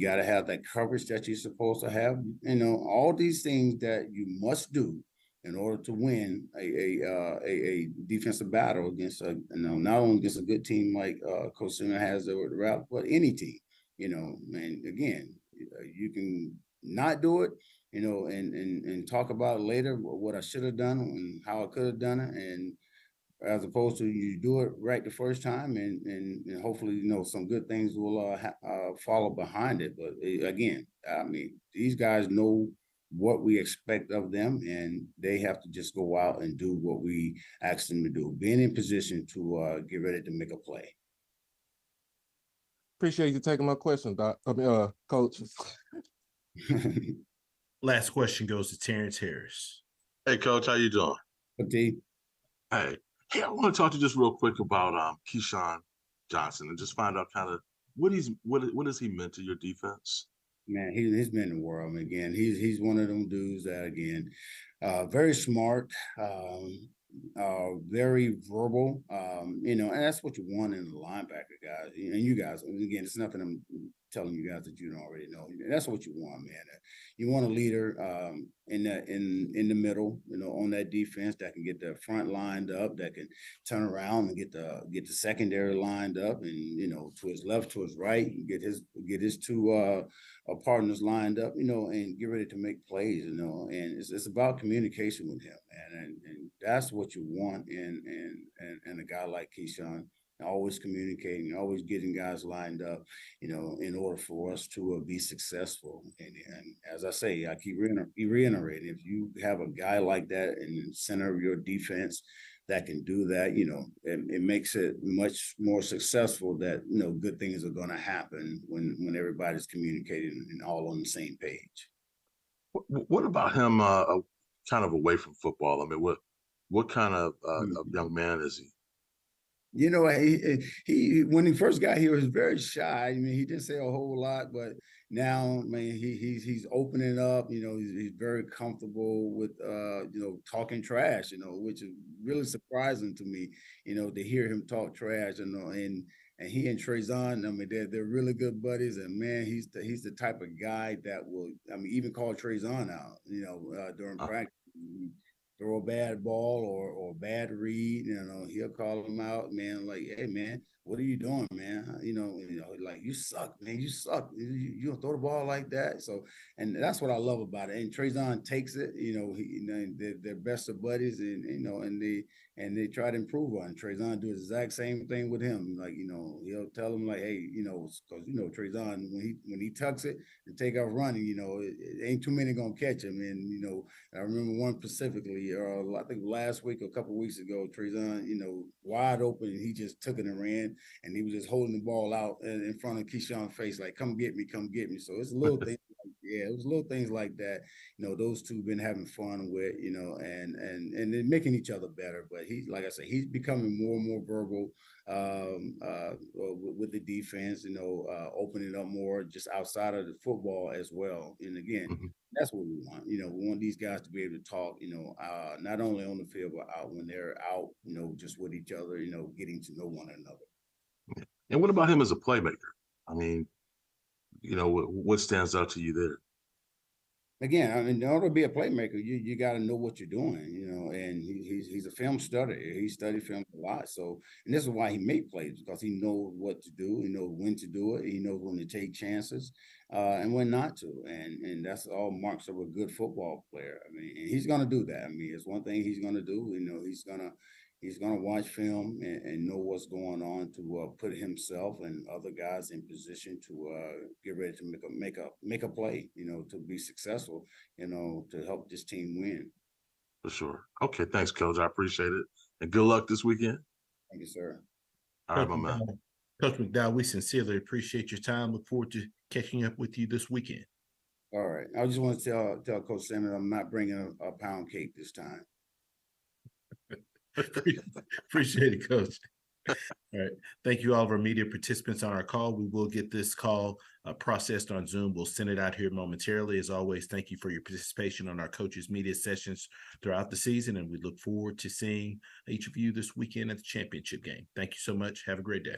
got to have that coverage that you're supposed to have. All these things that you must do in order to win a defensive battle against not only against a good team like Coach Simmons has over the route, but any team. And again, you can not do it, and talk about later what I should have done and how I could have done it, and as opposed to you do it right the first time, and hopefully some good things will follow behind it. But again, I mean, these guys know what we expect of them, and they have to just go out and do what we ask them to do, being in position to get ready to make a play. Appreciate you taking my question, Coach. Last question goes to Terrence Harris. Hey, Coach, how you doing? Hey, I want to talk to you just real quick about Keyshawn Johnson and just find out kind of what has he meant to your defense? Man, he's been in the world. Again, he's one of them dudes that, again, very smart, very verbal, and that's what you want in a linebacker, guys. And you guys, again, it's nothing I'm telling you guys that you don't already know. That's what you want, man. You want a leader in the middle, on that defense that can get the front lined up, that can turn around and get the secondary lined up, and to his left, to his right, and get his two partners lined up, and get ready to make plays, and it's about communication with him, man, and that's what you want in a guy like Keyshawn. Always communicating, always getting guys lined up, in order for us to be successful. And as I say, I keep reiterating, if you have a guy like that in the center of your defense that can do that, it makes it much more successful that, good things are going to happen when everybody's communicating and all on the same page. What about him kind of away from football? I mean, what kind of young man is he? He when he first got here, he was very shy. I mean, he didn't say a whole lot, but now, man, he's opening up. He's very comfortable with talking trash. Which is really surprising to me. To hear him talk trash. And he and Trezon, I mean, they're really good buddies. And man, he's the type of guy that will, even call Trezon out. During practice. Throw a bad ball or bad read, he'll call him out, man, like, hey, man, what are you doing, man? Like, you suck, man, you suck. You don't throw the ball like that. So, and that's what I love about it. And Trezon takes it, they're best of buddies, and they try to improve on it. Trezon do the exact same thing with him. Like, he'll tell him, like, hey, because, Trezon, when he tucks it and take off running, it ain't too many going to catch him. And, I remember one specifically, I think last week or a couple of weeks ago, Trezon, wide open, and he just took it and ran, and he was just holding the ball out in front of Keyshawn's face, like, come get me. So it's a little thing. It was little things like that. Those two been having fun with, and they're making each other better. But like I said, he's becoming more and more verbal with the defense, opening up more just outside of the football as well. And again, that's what we want. We want these guys to be able to talk, not only on the field, but out when they're out, just with each other, getting to know one another. And what about him as a playmaker? I mean, what stands out to you there? Again, in order to be a playmaker, you got to know what you're doing, and he's a film studier. He studied film a lot. So, and this is why he made plays, because he knows what to do. He knows when to do it. He knows when to take chances and when not to. And that's all marks of a good football player. I mean, and he's going to do that. I mean, it's one thing he's going to do. He's going to watch film and know what's going on to put himself and other guys in position to get ready to make a play, to be successful, to help this team win. For sure. Okay, thanks, Coach. I appreciate it. And good luck this weekend. Thank you, sir. All right, my man. Coach McDowell, we sincerely appreciate your time. Look forward to catching up with you this weekend. All right. I just want to tell Coach Simmons I'm not bringing a pound cake this time. Appreciate it, Coach. All right. Thank you, all of our media participants on our call. We will get this call processed on Zoom. We'll send it out here momentarily. As always, thank you for your participation on our coaches' media sessions throughout the season, and we look forward to seeing each of you this weekend at the championship game. Thank you so much. Have a great day.